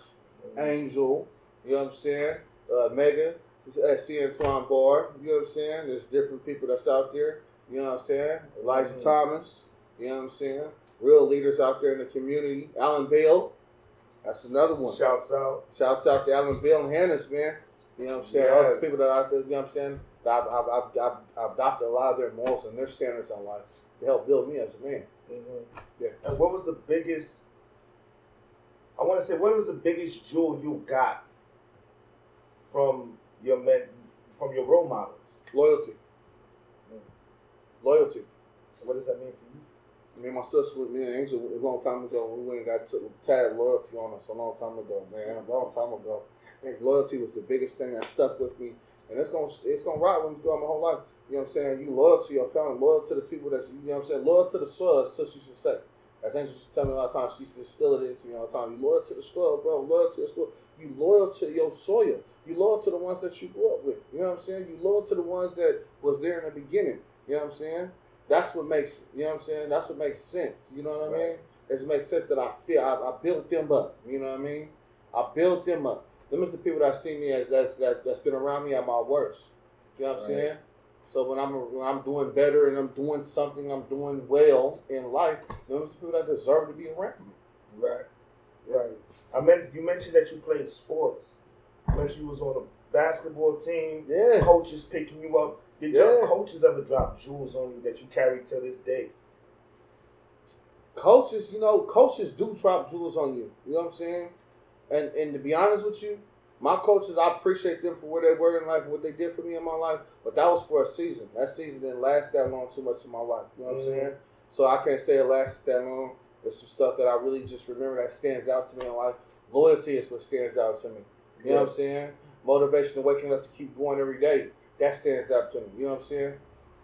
Angel, you know what I'm saying? Megan, C. Antoine Barber, you know what I'm saying? There's different people that's out there, you know what I'm saying? Elijah Thomas, you know what I'm saying? Real leaders out there in the community. Alan Bale, that's another one. Shouts out to Alan Bale and Hannes, man. You know what I'm saying? Yes. Those people that out there, you know what I'm saying? I've adopted a lot of their morals and their standards on life to help build me as a man. Yeah. And what was the biggest jewel you got from your role models? Loyalty. Loyalty. What does that mean for you? Me and my sister, me and Angel, a long time ago, we went and got tad loyalty on us a long time ago, man. A long time ago. And loyalty was the biggest thing that stuck with me. And it's gonna ride with me throughout my whole life. You know what I'm saying? You loyal to your family, loyal to the people that you know what I'm saying? Loyal to the soil, as sister used to say. As Angel used to tell me all the time, she used to instill it into me all the time. You loyal to the soil, bro. Loyal to the soil. You loyal to your soil. You loyal to the ones that you grew up with. You know what I'm saying? You loyal to the ones that was there in the beginning. You know what I'm saying? That's what makes, you know what I'm saying? That's what makes sense. You know what I mean? It makes sense that I built them up. You know what I mean? I built them up. Them is the people that see me as that's been around me at my worst. You know what I'm saying? So when I'm doing better and I'm doing something, I'm doing well in life, them is the people that deserve to be around me. Right. You mentioned that you played sports. You mentioned you was on a basketball team. Yeah. Coaches picking you up. Did your coaches ever drop jewels on you that you carry to this day? Coaches do drop jewels on you. You know what I'm saying? And to be honest with you, my coaches, I appreciate them for where they were in life, what they did for me in my life. But that was for a season. That season didn't last that long too much in my life. You know what I'm saying? So I can't say it lasted that long. There's some stuff that I really just remember that stands out to me in life. Loyalty is what stands out to me. You know what I'm saying? Motivation, waking up to keep going every day. That stands out to me. You know what I'm saying?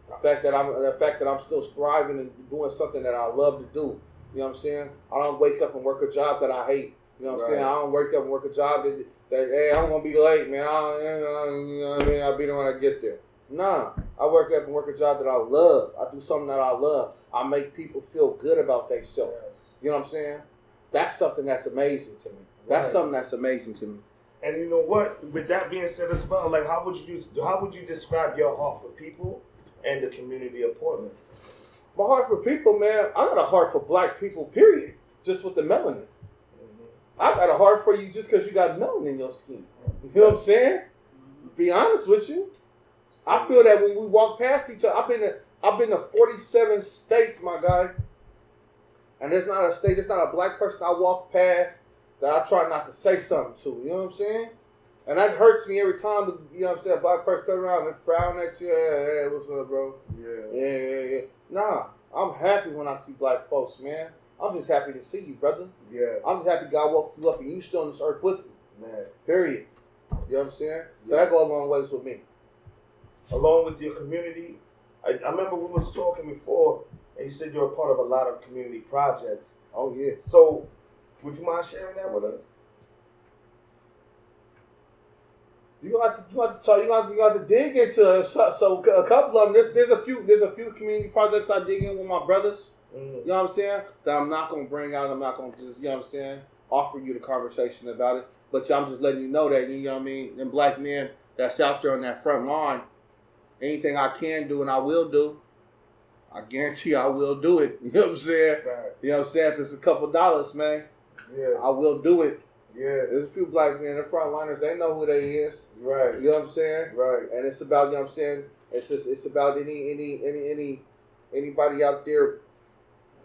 The fact that I'm still striving and doing something that I love to do. You know what I'm saying? I don't wake up and work a job that I hate. You know what I'm saying? I don't wake up and work a job that hey, I'm gonna be late, man. You know what I mean? I'll be there when I get there. Nah, I wake up and work a job that I love. I do something that I love. I make people feel good about themselves. You know what I'm saying? That's something that's amazing to me. That's something that's amazing to me. And you know what? With that being said as well, like how would you describe your heart for people and the community of Portland? My heart for people, man. I got a heart for black people, period. Just with the melanin. I got a heart for you just because you got melanin in your skin. You know what I'm saying? Be honest with you. I feel that when we walk past each other, I've been to 47 states, my guy. And there's not a state, there's not a black person I walk past that I try not to say something to. You know what I'm saying? And that hurts me every time, you know what I'm saying, a black person come around and frown at you. Hey, what's up, bro? Yeah. Nah, I'm happy when I see black folks, man. I'm just happy to see you, brother. Yes. I'm just happy God woke you up and you still on this earth with me. Man. Period. You know what I'm saying? So that goes a long ways with me. along with your community. I remember we was talking before, and you said you're a part of a lot of community projects. Oh yeah. So, would you mind sharing that with us? You have to dig into it. So a couple of them. There's a few community projects I dig in with my brothers. Mm-hmm. You know what I'm saying? That I'm not gonna bring out. I'm not gonna just, you know what I'm saying, offer you the conversation about it. But I'm just letting you know that, you know what I mean, them black men that's out there on that front line, anything I can do and I will do, I guarantee you I will do it. You know what I'm saying? Right. You know what I'm saying? If it's a couple dollars, man, Yeah. I will do it. Yeah. There's a few black men, the front liners, they know who they is. Right. You know what I'm saying? Right. And it's about, you know what I'm saying, it's about anybody out there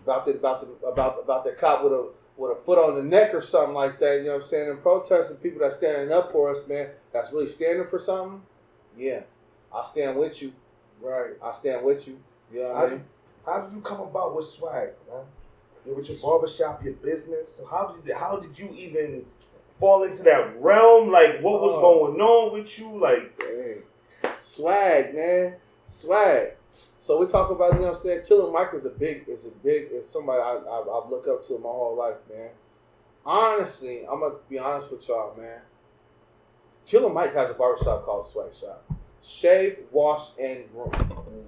about the cop with a foot on the neck or something like that, you know what I'm saying, and protesting, people that's standing up for us, man, that's really standing for something. Yeah. I stand with you. Right. I stand with you. You know what I mean? How did you come about with swag, man? With your barbershop, your business. So how did you even fall into that realm? Like, what was going on with you? Like, dang. Swag, man. Swag. So we talk about, you know what I'm saying, Killer Mike is somebody I've looked up to my whole life, man. Honestly, I'm going to be honest with y'all, man. Killer Mike has a barbershop called Swag Shop. Shave, wash, and groom.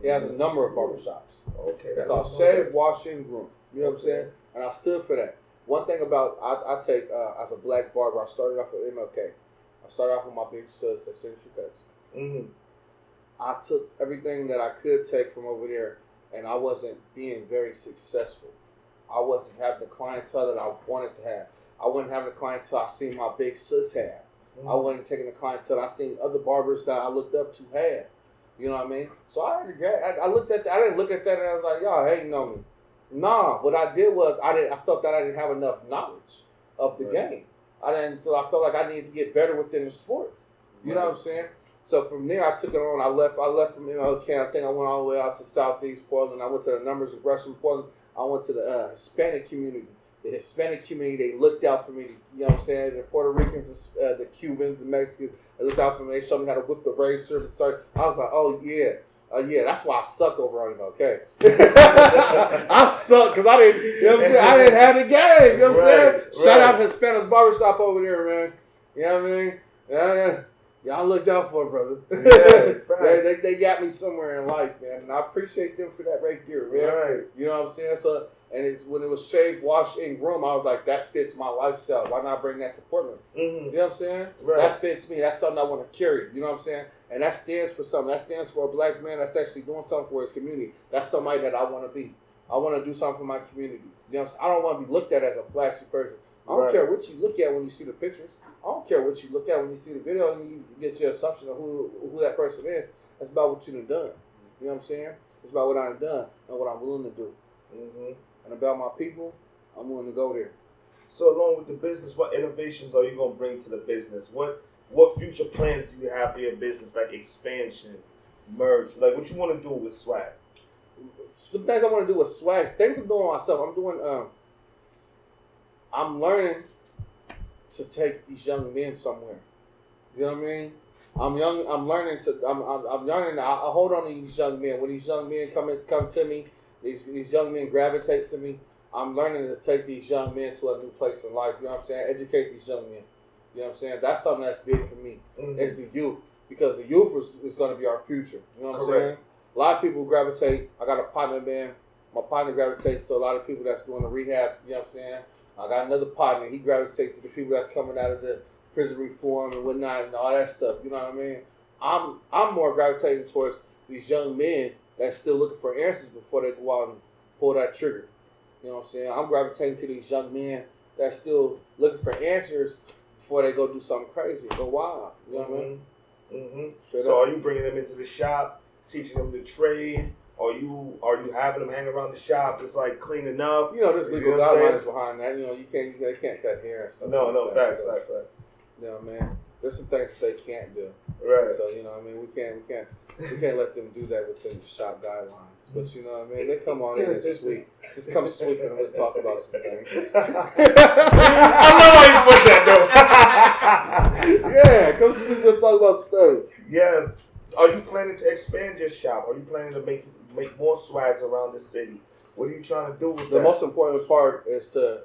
He has a number of barbershops. Okay. It's called Shave, Wash, and Groom. You know what I'm saying? And I stood for that. One thing about, I take, as a black barber, I started off with MLK. I started off with my big sis at Signature Cuts. Mm-hmm. I took everything that I could take from over there, and I wasn't being very successful. I wasn't having the clientele that I wanted to have. I wasn't having the clientele I seen my big sis have. Mm-hmm. I wasn't taking the clientele I seen other barbers that I looked up to have. You know what I mean? So I looked at that. I didn't look at that and I was like, y'all hating on me. Nah, what I did was I felt that I didn't have enough knowledge of the game. I felt like I needed to get better within the sport. You know what I'm saying? So from there, I took it on. I left from MLK. I think I went all the way out to Southeast Portland. I went to the numbers of Western Portland. I went to the Hispanic community. The Hispanic community, they looked out for me. You know what I'm saying? The Puerto Ricans, the Cubans, the Mexicans, they looked out for me. They showed me how to whip the razor. I was like, oh yeah, that's why I suck over on MLK. I suck because I didn't, you know what I'm saying? I didn't have the game. You know what I'm saying? Shout out Hispanic barbershop over there, man. You know what I mean? Yeah. Y'all looked out for it, brother. Yeah, they got me somewhere in life, man, and I appreciate them for that right there, man. Right. You know what I'm saying? So, and it's when it was shave, wash, and groom, I was like, that fits my lifestyle. Why not bring that to Portland? Mm-hmm. You know what I'm saying? Right. That fits me. That's something I want to carry. You know what I'm saying? And that stands for something. That stands for a black man that's actually doing something for his community. That's somebody that I want to be. I want to do something for my community. You know what I'm saying? I don't want to be looked at as a flashy person. I don't care what you look at when you see the pictures. I don't care what you look at when you see the video and you get your assumption of who that person is. That's about what you've done. You know what I'm saying? It's about what I've done and what I'm willing to do. Mm-hmm. And about my people, I'm willing to go there. So along with the business, what innovations are you going to bring to the business? What future plans do you have for your business, like expansion, merge? Like what you want to do with swag? Some things I want to do with swag. Things I'm doing myself. I'm learning to take these young men somewhere. You know what I mean? I'm learning. I hold on to these young men. When these young men come to me, these young men gravitate to me. I'm learning to take these young men to a new place in life. You know what I'm saying? Educate these young men. You know what I'm saying? That's something that's big for me. Mm-hmm. It's the youth, because the youth is going to be our future. You know what I'm saying? A lot of people gravitate. I got a partner, man. My partner gravitates to a lot of people that's doing the rehab. You know what I'm saying? I got another partner. He gravitates to the people that's coming out of the prison reform and whatnot and all that stuff. You know what I mean? I'm more gravitating towards these young men that's still looking for answers before they go out and pull that trigger. You know what I'm saying? I'm gravitating to these young men that's still looking for answers before they go do something crazy, go wild. You know what I mean? Mm-hmm. So are you bringing them into the shop, teaching them the trade? Are you having them hang around the shop, just like cleaning up? You know, there's legal guidelines behind that. You know, they can't cut hair and stuff. No, facts. You know, man, there's some things that they can't do. Right. So you know, what I mean, we can't let them do that within the shop guidelines. But you know, what I mean, they come on in and sweep. Just come sweeping and we'll talk about some things. I love how you put that though. Yeah, come sweep and talk about some things. Yes. Are you planning to expand your shop? Are you planning to make more swags around the city? What are you trying to do with The that? most important part is to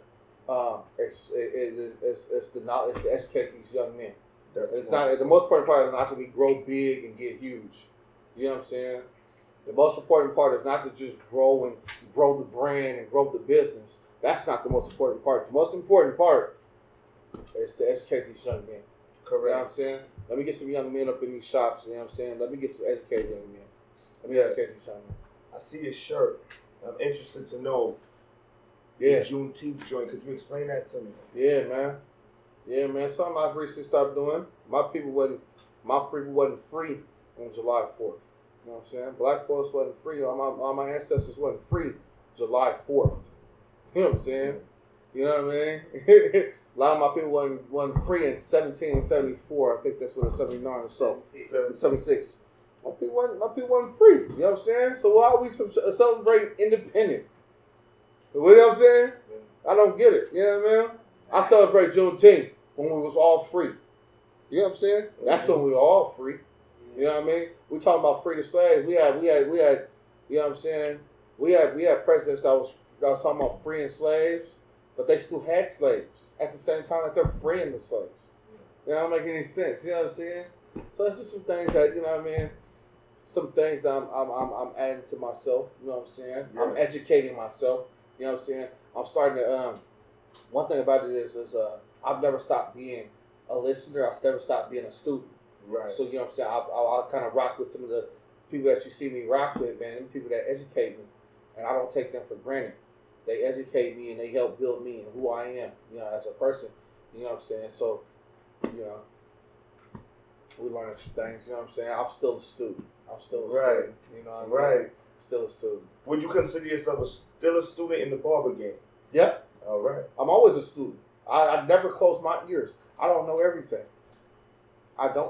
it's to educate these young men. It's not the most important part is not to be grow big and get huge. You know what I'm saying? The most important part is not to just grow the brand and grow the business. That's not the most important part. The most important part is to educate these young men. Correct. You know what I'm saying? Let me get some young men up in these shops. You know what I'm saying? Let me get some educated young men. Let me educate these young men. I see your shirt. I'm interested to know the Juneteenth joint. Could you explain that to me? Yeah, man. Yeah, man. Something I've recently started doing. My people wasn't free on July 4th. You know what I'm saying? Black folks wasn't free. All my ancestors wasn't free July 4th. You know what I'm saying? You know what I mean? A lot of my people wasn't free in 1774. I think that's what it's 79 or so. 76. My people wasn't free. You know what I'm saying? So why are we celebrating independence? You know what I'm saying? I don't get it. You know what I mean? I celebrate Juneteenth when we was all free. You know what I'm saying? That's when we were all free. You know what I mean? We talking about free to slaves. We had. You know what I'm saying? We had presidents that was talking about freeing slaves, but they still had slaves at the same time that they're freeing the slaves. You know, don't make any sense. You know what I'm saying? So it's just some things that you know what I mean. Some things that I'm adding to myself. You know what I'm saying? Yeah. I'm educating myself. You know what I'm saying? I'm starting to. One thing about it is I've never stopped being a listener. I've never stopped being a student. Right. So you know what I'm saying? I'll kind of rock with some of the people that you see me rock with, man. People that educate me, and I don't take them for granted. They educate me and they help build me and who I am, you know, as a person. You know what I'm saying? So, you know, we learn some things. You know what I'm saying? I'm still a student. Student. You know what I mean? Still a student. Would you consider yourself still a student in the barber game? Yeah. All right. I'm always a student. I never close my ears. I don't know everything. Mm-hmm.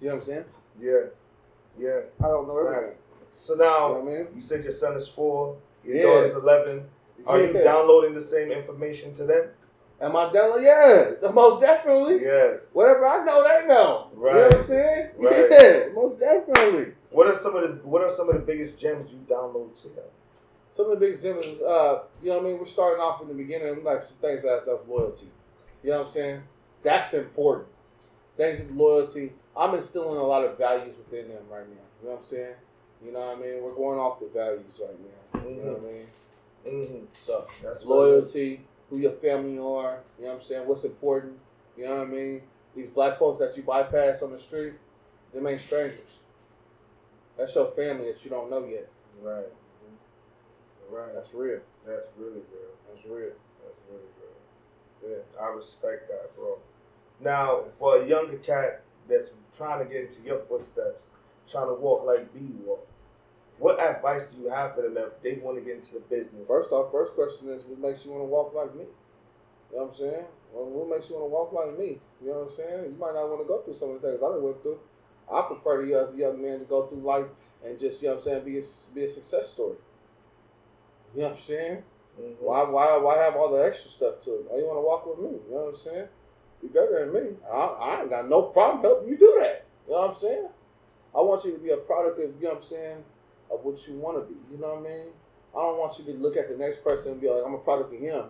You know what I'm saying? Yeah. I don't know everything. So now, you know what I mean? You said your son is 4, your daughter's 11. Are you downloading the same information to them? Am I downloading? Yeah, most definitely. Yes. Whatever I know, they know. Right. You know what I'm saying? Right. Yeah, most definitely. What are some of the biggest gems you download to them? Some of the biggest gems is, you know what I mean? We're starting off in the beginning, like some things that have loyalty. You know what I'm saying? That's important. Things with loyalty. I'm instilling a lot of values within them right now. You know what I'm saying? You know what I mean? We're going off the values right now. Mm-hmm. You know what I mean? Mm-hmm. So, that's loyalty, who your family are, you know what I'm saying? What's important, you know what I mean? These black folks that you bypass on the street, them ain't strangers. That's your family that you don't know yet. Right. Right. That's real. That's really real. That's real. That's really real. Yeah. I respect that, bro. Now, for a younger cat that's trying to get into your footsteps, trying to walk like B walk, what advice do you have for them if they want to get into the business? First question is, what makes you want to walk like me? You know what I'm saying? Well, what makes you want to walk like me? You know what I'm saying? You might not want to go through some of the things I went through. I prefer to you as a young man to go through life and just, you know what I'm saying, be a success story. You know what I'm saying? Mm-hmm. Why have all the extra stuff to it? Why you want to walk with me? You know what I'm saying? Be better than me. I ain't got no problem helping you do that. You know what I'm saying? I want you to be a product of, you know what I'm saying, of what you want to be. You know what I mean? I don't want you to look at the next person and be like, I'm a product of him.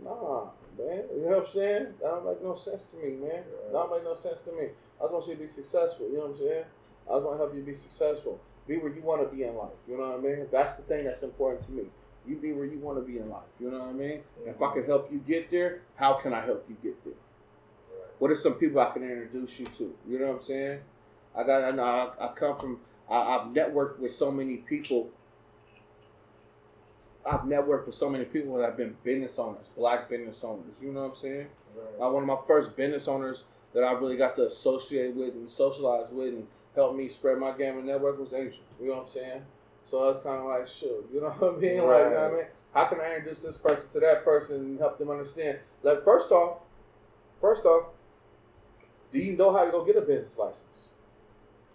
Nah, man. You know what I'm saying? That don't make no sense to me, man. That don't make no sense to me. I just want you to be successful. You know what I'm saying? I just want to help you be successful. Be where you want to be in life. You know what I mean? That's the thing that's important to me. You be where you want to be in life. You know what I mean? Mm-hmm. If I can help you get there, how can I help you get there? Right. What are some people I can introduce you to? You know what I'm saying? I've networked with so many people. I've networked with so many people that have been business owners, black business owners. You know what I'm saying? Right. One of my first business owners that I really got to associate with and socialize with and help me spread my game and network was Angel. You know what I'm saying? So that's kind of like, sure, you know what I mean? Right. Like, you know what I mean? How can I introduce this person to that person and help them understand? Like, first off, do you know how to go get a business license?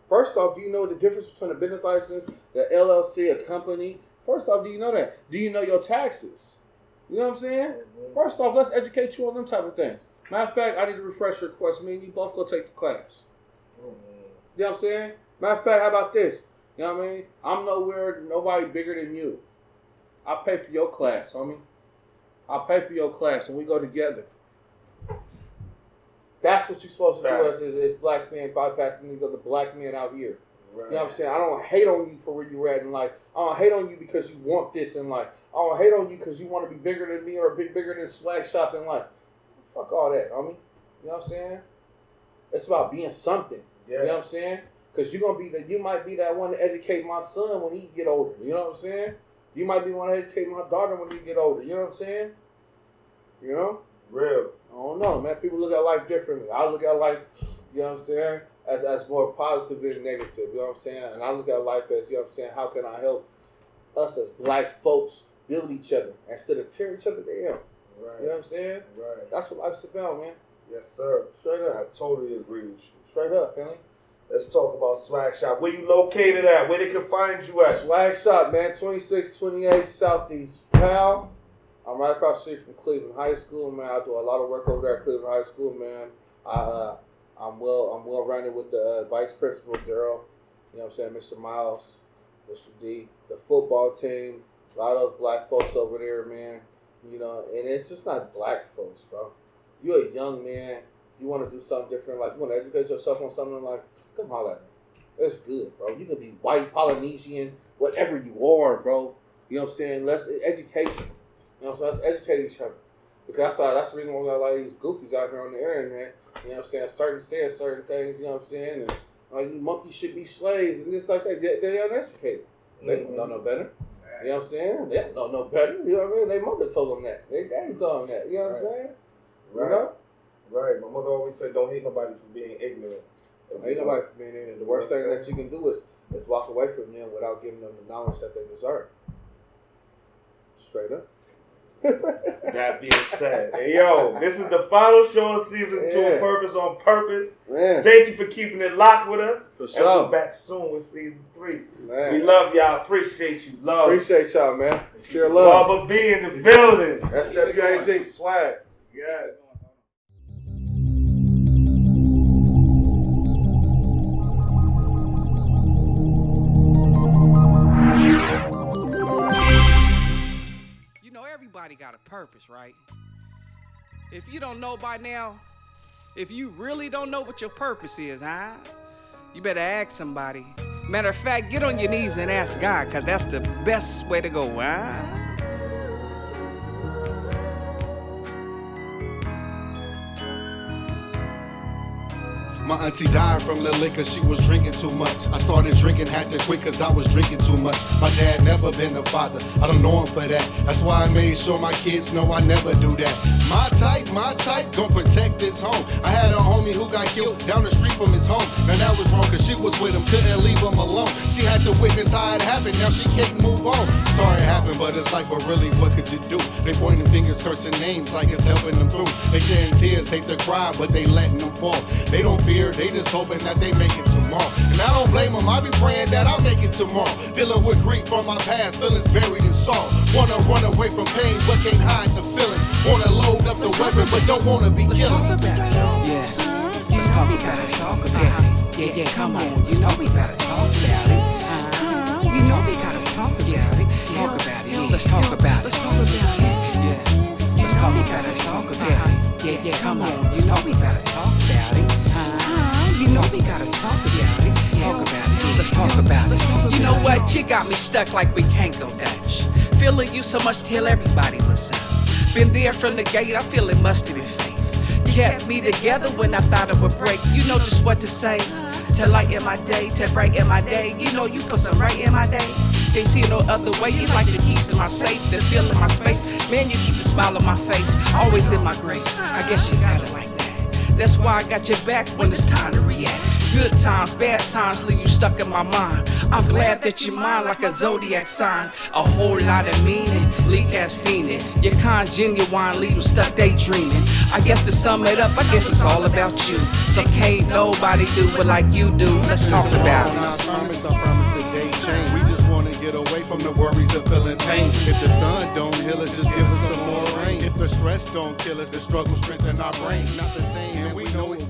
First off, do you know the difference between a business license, the LLC, a company? First off, do you know that? Do you know your taxes? You know what I'm saying? Mm-hmm. First off, let's educate you on them type of things. Matter of fact, I need to refresh your course. Me and you both go take the class. Mm-hmm. You know what I'm saying? Matter of fact, how about this? You know what I mean? I'm nobody bigger than you. I pay for your class, homie. I pay for your class, and we go together. That's what you're supposed to do as black men, bypassing these other black men out here. Right. You know what I'm saying? I don't hate on you for where you're at in life. I don't hate on you because you want this in life. I don't hate on you because you want to be bigger than me or a bit bigger than Swag Shop in life. Fuck all that, homie. You know what I'm saying? It's about being something. Yes. You know what I'm saying? Because you might be that one to educate my son when he get older. You know what I'm saying? You might be the one to educate my daughter when you get older. You know what I'm saying? You know? Real. I don't know, man. People look at life differently. I look at life, you know what I'm saying, as more positive than negative. You know what I'm saying? And I look at life as, you know what I'm saying, how can I help us as black folks build each other instead of tear each other down? Right. You know what I'm saying? Right. That's what life's about, man. Yes, sir. Straight up. I totally agree with you. Straight up, family. Let's talk about Swag Shop. Where you located at? Where they can find you at? Swag Shop, man. 2628 Southeast Pal. I'm right across the street from Cleveland High School, man. I do a lot of work over there at Cleveland High School, man. I'm well rounded with the vice principal, Daryl. You know what I'm saying? Mr. Miles, Mr. D. The football team. A lot of black folks over there, man. You know, and it's just not black folks, bro. You're a young man. You want to do something different. Like, you want to educate yourself on something like, come holler at me. It's good, bro. You can be white, Polynesian, whatever you are, bro. You know what I'm saying? Education. You know what I'm saying? Let's educate each other. Because that's the reason why we got a lot of these goofies out here on the internet. You know what I'm saying? Saying certain things, you know what I'm saying? And like, these monkeys should be slaves and this like that. They're uneducated. They don't know no better. You know what I'm saying? They don't know no better. You know what I mean? Their mother told them that. Their daddy told them that. You know what I'm saying? Right. You know? Right. My mother always said, don't hate nobody for being ignorant. Don't hate nobody for being ignorant. The worst thing that you can do is walk away from them without giving them the knowledge that they deserve. Straight up. That being said, hey yo, this is the final show of season 2 of Purpose on Purpose. Man. Thank you for keeping it locked with us. For sure. And we're back soon with season 3. Man. We love y'all. Appreciate you. Love. Appreciate y'all, man. Pure love. Barber B in the building. That's WAG swag. Yes. Everybody got a purpose, right? If you don't know by now, if you really don't know what your purpose is, you better ask somebody. Matter of fact, get on your knees and ask God, because that's the best way to go, My auntie died from the liquor, she was drinking too much. I started drinking, had to quit cause I was drinking too much. My dad never been a father, I don't know him for that. That's why I made sure my kids know I never do that. My type, gon' protect his home. I had a homie who got killed down the street from his home. Now that was wrong cause she was with him, couldn't leave him alone. She had to witness how it happened, now she can't move on. Sorry it happened, but it's like, but really what could you do? They pointing fingers, cursing names like it's helping them through. They shedding tears, hate to cry, but they letting them fall. They don't fear, they just hoping that they make it tomorrow. And I don't blame them, I be praying that I'll make it tomorrow. Dealing with grief from my past, feelings buried in sorrow. Wanna run away from pain, but can't hide the feeling. Wanna load up the weapon, but don't wanna be killing. Let's talk about it, Let's talk about it, Yeah, come on, you know we gotta talk about it. You know we gotta talk about it. Talk about it, let's talk about it. Let's talk about it, Let's talk about it, talk about it. Yeah, come on, you know we gotta talk about it. You know we gotta talk about it. Talk about it. Let's talk about it. You know what? You got me stuck like we can't go Dutch. Feeling you so much till everybody was up. Been there from the gate, I feel it must have been faith. Kept me together when I thought it would break. You know just what to say. To lighten my day, to brighten my day. You know you put some right in my day. Can't see it no other way. You like the keys to my safe, the feel in my space. Man, you keep the smile on my face, always in my grace. I guess you got it like that. That's why I got your back when it's time to react. Good times, bad times leave you stuck in my mind. I'm glad that you're mine like a zodiac sign. A whole lot of meaning, leak ass fiending. Your kind's genuine, leave you stuck daydreaming. I guess to sum it up, I guess it's all about you. So can't nobody do it like you do. Let's talk about it. I promise today change. We just wanna get away from the worries of feeling pain. If the sun don't heal us, just give us some more rain. If the stress don't kill us, the struggle strengthen our brain. Not the same, and we know it